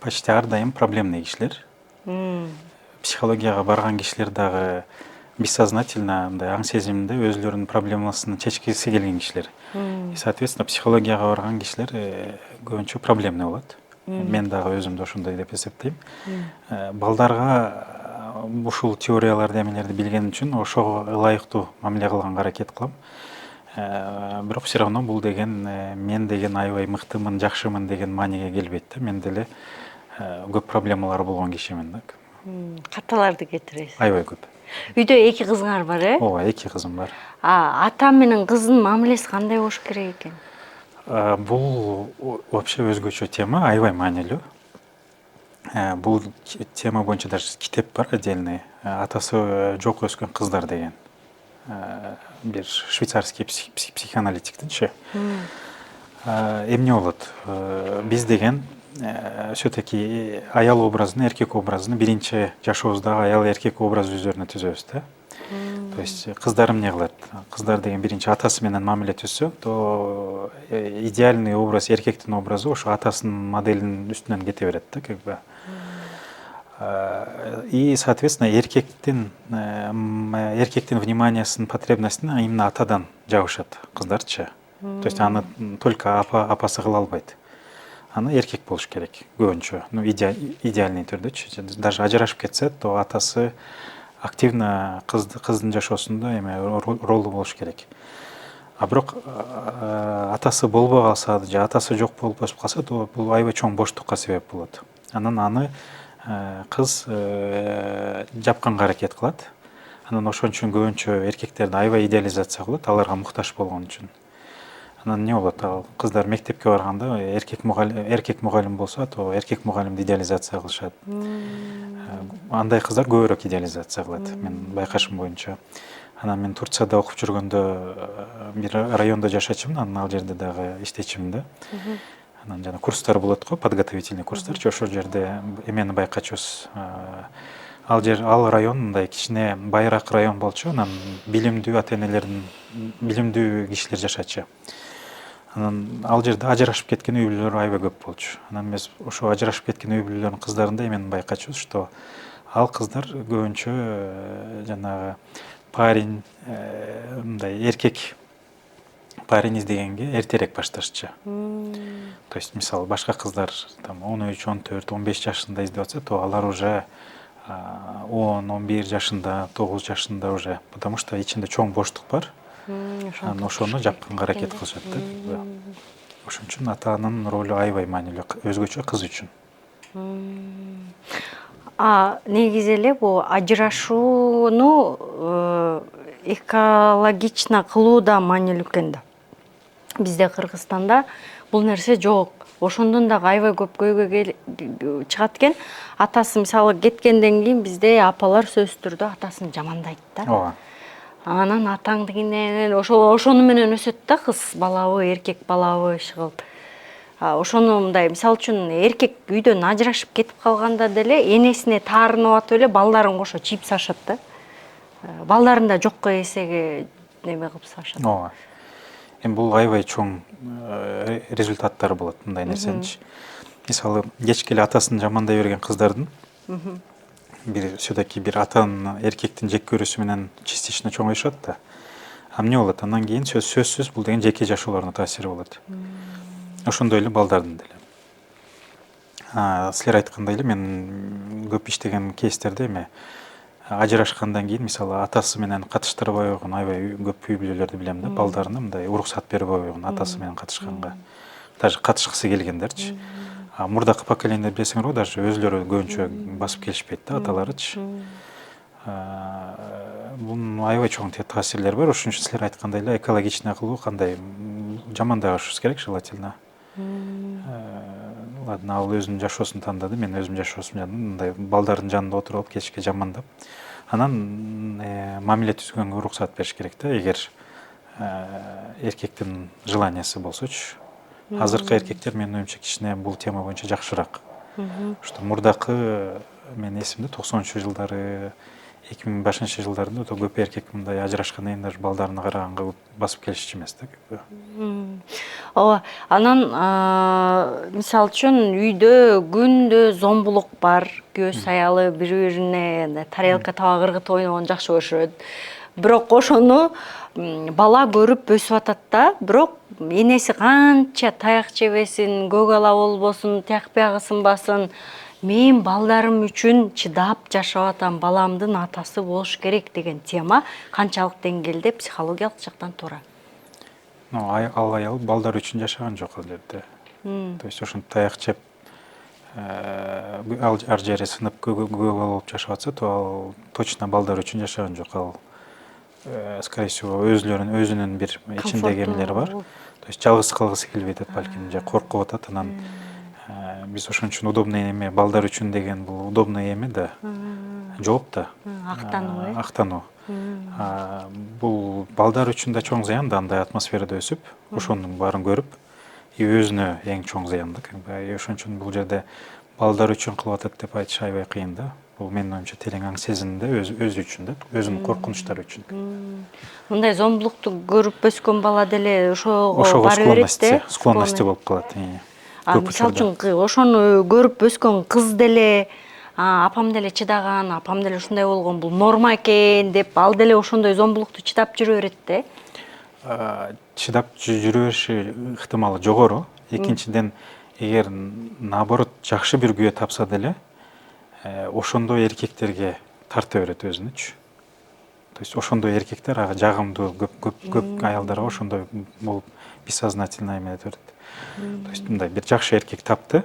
почти ар дайым проблемный кишилер. Психологияга барган кишилер дагы бессознательно мындай аң сезиминде өзлөрүнүн проблемасын чечкиси келген кишилер. И соответственно психологияга барган кишилер көбүнчө проблемный болот. Мен дагы өзүмдү ошондой деп эсептейм. Балдарга ушул теорияларды эмелерди билген үчүн ошого ылайыктуу мамиле кылганга аракет кылам. Бирок все равно бул деген мен деген аябай мыктымын, жакшымын деген мааниге келбейт да. Мен деле көп проблемалары болгон кишимин да. Каталарды кетиресиз? Аябай көп. Үйдө эки кызыңар бар, э? Ооба, эки кызым бар. Ата менен кыздын мамилеси кандай болуш керек экен? Бул вообще өзгөчө тема, аябай маанилүү. Бул тема боюнча даже китеп бар отдельный. Атасы жок өскөн кыздар деген. Бир швейцарский психоаналитиктинчи. Эмне болот? Биз деген все-таки аял образын, эркек образын биринчи жашообуздагы аял эркек образ üzerine түзөбүз да. То есть кыздар эмне кылат? Кыздар деген биринчи атасы менен мамиле түзсө, то идеальный образ, эркектин образы ошо атасынын моделинин үстүнөн кете берет да, как бы. И, соответственно, эркектин вниманиясын, потребностин именно атадан жабышат кыздарчы. То есть аны только апасы кыла албайт. Аны эркек болуш керек көбүнчө. Идеальный түрдөчү. Даже ажырашып кетсе, то атасы активно кыздын жашоосунда эме ролу болуш керек. Бирок атасы болбой калса же атасы жок болуп калса, то бул аябай чоң боштукка себеп болот. Анан аны кыз жапканга аракет кылат. Анан ошон үчүн көбүнчө эркектерди аябай идеализация кылат, аларга муктаж болгон үчүн. Анан эмне болот, ал кыздар мектепке барганда эркек мугалим болсо, то эркек мугалимди идеализация кылышат. Андай кыздар көбүрөөк идеализация кылат, мен байкашым боюнча. Анан мен Турцияда окуп жүргөндө бир райондо жашачумун, анан ал жерде дагы иштечүмүн да. Анан жана курстар болот го, подготовительный курстарчы, ошол жерде эмени байкачубуз. Ал район мындай кичине байыраак район болчу, анан билимдүү ата-энелердин, билимдүү кишилер жашачу. Анан ал жерде ажырашып кеткен үй бүлөлөр аябай көп болчу. Анан биз ошо ажырашып кеткен үй бүлөлөрдүн кыздарында эмени байкачубуз, что ал кыздар көбүнчө жанагы парень, мындай эркек парень издегенге эртерээк башташчы. То есть мисалы башка кыздар там 13, 14, 15 жашында издеп атса, то алар уже 10, 11 жашында, 9 жашында уже, потому что ичинде чоң боштук бар. Анан ошону жапканга аракет кылышат да. Ошон үчүн ата-ананын ролу аябай маанилүү, өзгөчө кыз үчүн. Негизи эле бул ажырашууну экологично кылуу да маанилүү экен да. Бизде Кыргызстанда бул нерсе жок. Ошондон дагы аябай көп көйгөй чыгат экен. Атасы мисалы кеткенден кийин бизде апалар сөзсүз түрдө атасын жамандайт да. Ооба. Анан атаңдыгинен ошону менен өсөт да, кыз балабы, эркек балабы иш кылып. Ошону мындай мисалы үчүн эркек үйдөн ажырашып кетип калганда деле энесине таарынып атып эле балдарын кошо чийип салышат да. Балдарын да жокко эсеге неме кылып салышат. Ооба. Эми бул аябай чоң результаттары болот мындай нерсеничи. Мисалы кечке эле атасын жамандай берген кыздардын бир все-таки бир атанын эркектин жек көрүүсү менен частично чоңоюшат да. Эмне болот? Андан кийин сөзсүз бул деген жеке жашоолоруна таасири болот. Ошондой эле балдардын деле. Силер айткандай эле мен көп иштеген кейстерде эме ажырашкандан кийин мисалы атасы менен катыштырбай койгон аябай көп үй бүлөлөрдү билем да, балдарына мындай уруксат бербей койгон атасы менен катышканга. Даже катышкысы келгендерчи. Мурдакы поколение билесиңер го, даже өзүлөрү көбүнчө басып келишпейт да, аталарычы. Бунун аябай чоң таасирлери бар. Ошон үчүн силер айткандай эле экологичный кылуу кандай жамандабашыбыз керек желательно. Ладно, ал өзүнүн жашоосун тандады, мен өзүмдүн жашоосумду мындай балдардын жанында отуруп кечке жамандап. Анан мамиле түзгөнгө уруксат бериш керек да, эгер эркектин желаниясы болсочу. Азыркы эркектер менин оюмча кичине бул тема боюнча жакшыраак. Что мурдакы мен эсимде 90-жылдары, 2005-жылдарында көп эркек мындай ажырашкандан кийин даже балдарына караганга басып келишчү эмес да. Ооба, анан мисалы үчүн үйдө күндө зомбулук бар, көз аялы бири-бирине тарелка табак ыргытып ойногонду жакшы көрүшөт. Бирок ошону бала көрүп өсүп атат да, бирок энеси канча таяк жебесин, көк ала болбосун, тияк биягы сынбасын, мен балдарым үчүн чыдап жашап атам, баламдын атасы болуш керек деген тема канчалык деңгээлде психологиялык жактан туура? Ал аял балдар үчүн жашаган жок ал жерде. То есть ошентип таяк жеп ар жери сынып көк ала болуп жашап атса, то ал точно балдар үчүн жашаган жок. Ал скорее всего өзүнүн бир ичиндеги эмелери бар. То есть жалгыз калгысы келбей атат, балким же коркуп атат. Анан биз ошон үчүн удобный эме балдар үчүн деген бул удобный эме да, жооп да, актануу. Бул балдар үчүн да чоң зыян да, андай атмосферада өсүп, ошонун баарын көрүп, өзүнө эң чоң зыян да. Ошон үчүн бул жерде балдар үчүн кылып атат деп айтыш аябай кыйын да. Бул менин оюмча терең аң сезимде өзү үчүн да, өзүнүн коркунучтары үчүн. Мындай зомбулукту көрүп өскөн бала деле ошого бара берет да, склонности болуп калат. Мисалы үчүн ошону көрүп өскөн кыз деле, апам деле чыдаган, апам деле ушундай болгон, бул норма экен деп, ал деле ошондой зомбулукту чыдап жүрө берет да. Чыдап жүрө бериши ыктымалы жогору. Экинчиден, эгер наоборот жакшы бир күйөө тапса деле, ошондой эркектерге тарта берет өзүнүчү. То есть ошондой эркектер жагымдуу көп аялдарга ошондой болуп бессознательно эметип берет. То есть мындай бир жакшы эркек тапты,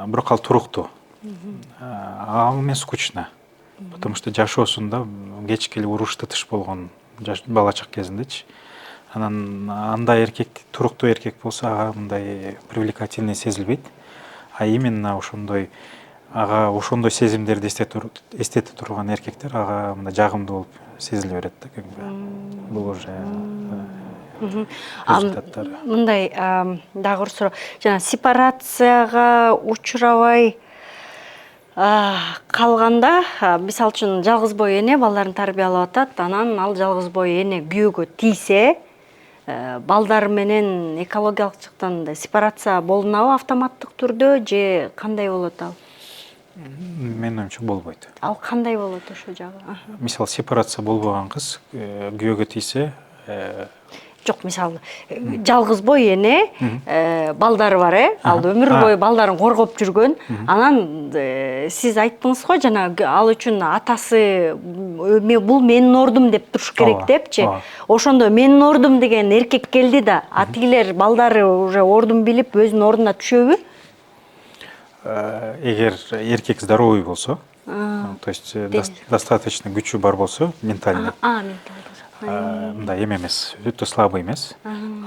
бирок ал туруктуу. Ал менен скучно. Потому что жашоосунда кечке эле уруш тытыш болгон бала чак кезиндечи. Анан андай эркек, туруктуу эркек болсо ага мындай привлекательный сезилбейт. А именно ошондой сезимдерди эстете турган эркектер ага мындай жагымдуу болуп сезиле берет да, как бы. Бул уже результаттары. Мындай дагы бір суроо. Жана сепарацияга учурабай калганда, мисалы үчүн жалгыз бой эне балдарын тарбиялап атат, анан ал жалгыз бой эне күйөөгө тийсе, балдар менен экологиялык жактан сепарация болунабы автоматтык түрдө же кандай болот ал? Менин оюмча болбойт. Ал кандай болот ошо жагы? Мисалы сепарация болбогон кыз күйөөгө тийсе, Жок, мисалы, жалгыз бой эне, балдары бар, ал өмүр бою балдарын коргоп жүргөн. Анан сиз айттыңыз го, жана ал үчүн атасы бул менин ордум деп туруш керек депчи. Ошондо менин ордум деген эркек келди да, атигилер балдары уже ордун билип өзүнүн ордуна түшөбү? Эгер эркек здоровый болсо, то есть достаточно күчү бар болсо, ментальный. Мындай эме эмес, өтө слабый эмес.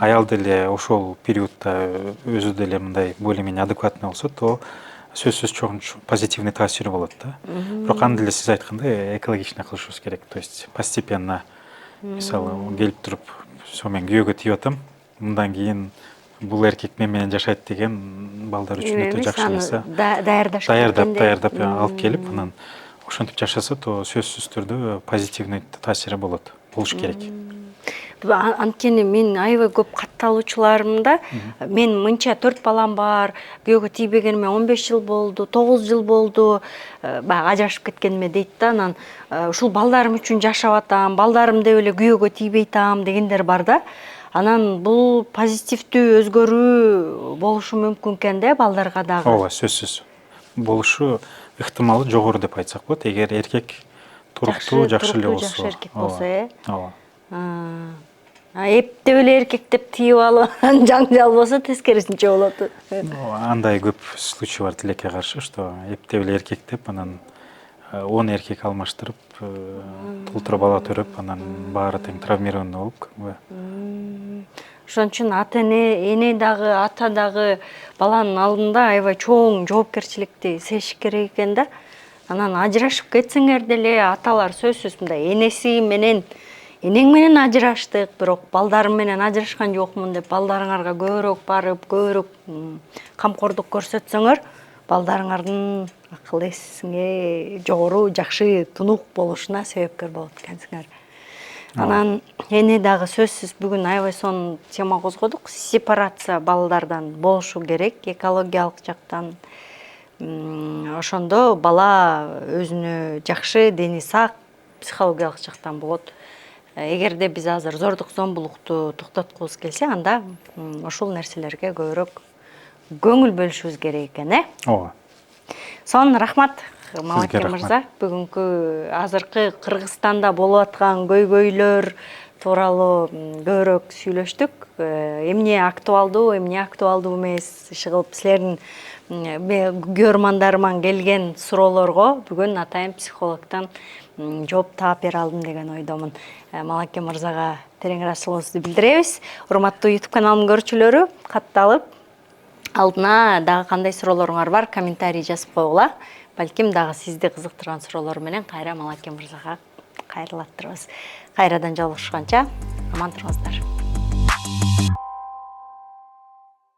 Аял деле ошол периодда өзү деле мындай более-менее адекватный болсо, то сөзсүз чоң позитивный таасири болот да. Бирок аны деле сиз айткандай экологично кылышыбыз керек. То есть постепенно, мисалы, келип туруп, мен күйөөгө тийип атам, мындан кийин бул эркек менен жашайт деген балдар үчүн өтө жакшы нерсе. Даярдап алып келип, анан ошентип жашаса, то сөзсүз түрдө позитивный таасири болот. Болуш керек. Анткени мен аябай көп катталуучуларымда мен мынча 4 балам бар, күйөөгө тийбегениме 15 жыл болду, 9 жыл болду, баягы ажырашып кеткениме дейт да. Анан ушул балдарым үчүн жашап атам, балдарым деп эле күйөөгө тийбей атам дегендер бар да. Анан бул позитивдүү өзгөрүү болушу мүмкүн экен да балдарга дагы. Ооба, сөзсүз. Болушу ыктымалы жогору деп айтсак болот. Эгер эркек туруктуу, жакшы эле болсо. Жакшы эркек болсо, Ооба. Эптеп эле эркектеп тийип алып, жаңжал болсо тескерисинче болот. Андай көп случай бар тилекке каршы, что эптеп эле эркектеп, анан 10 эркек алмаштырып, толтура бала төрөп, анан баары тең травмированный болуп. Ошон үчүн ата эне дагы, ата дагы баланын алдында аябай чоң жоопкерчиликти сезиш керек экен да. Анан ажырашып кетсеңер деле аталар сөзсүз мындай энең менен ажыраштык, бирок балдарым менен ажырашкан жокмун деп балдарыңарга көбүрөөк барып, көбүрөөк камкордук көрсөтсөңөр, балдарыңардын акыл эсиңе жогору жакшы тунук болушуна себепкер болот экенсиңер. Анан эне дагы сөзсүз бүгүн аябай сонун тема козгодук. Сепарация балдардан болушу керек экологиялык жактан. Ошондо бала өзүнө жакшы, дени сак, психологиялык жактан болот. Эгерде биз азыр зордук зомбулукту токтоткубуз келсе, анда ошол нерселерге көбүрөөк көңүл бөлүшүбүз керек экен, Ооба. Сонун рахмат, Малаке мырза. Бүгүнкү азыркы Кыргызстанда болуп аткан көйгөйлөр тууралуу көбүрөөк сүйлөштүк. Эмне актуалдуу эмес, иши кылып силердин көрмандарыман келген суроолорго бүгүн атайын психологдон жооп таап бере алдым деген ойдомун. Малаке мырзага терең ыраазычылыгыбызды билдиребиз. Урматтуу YouTube каналымдын көрүүчүлөрү, катталып алдына дагы кандай суроолоруңар бар, комментарий жазып койгула. Балким дагы сизди кызыктырган суроолор менен кайра Малаке мырзага кайрылаттырабыз. Кайрадан жолугушканча аман туруңуздар.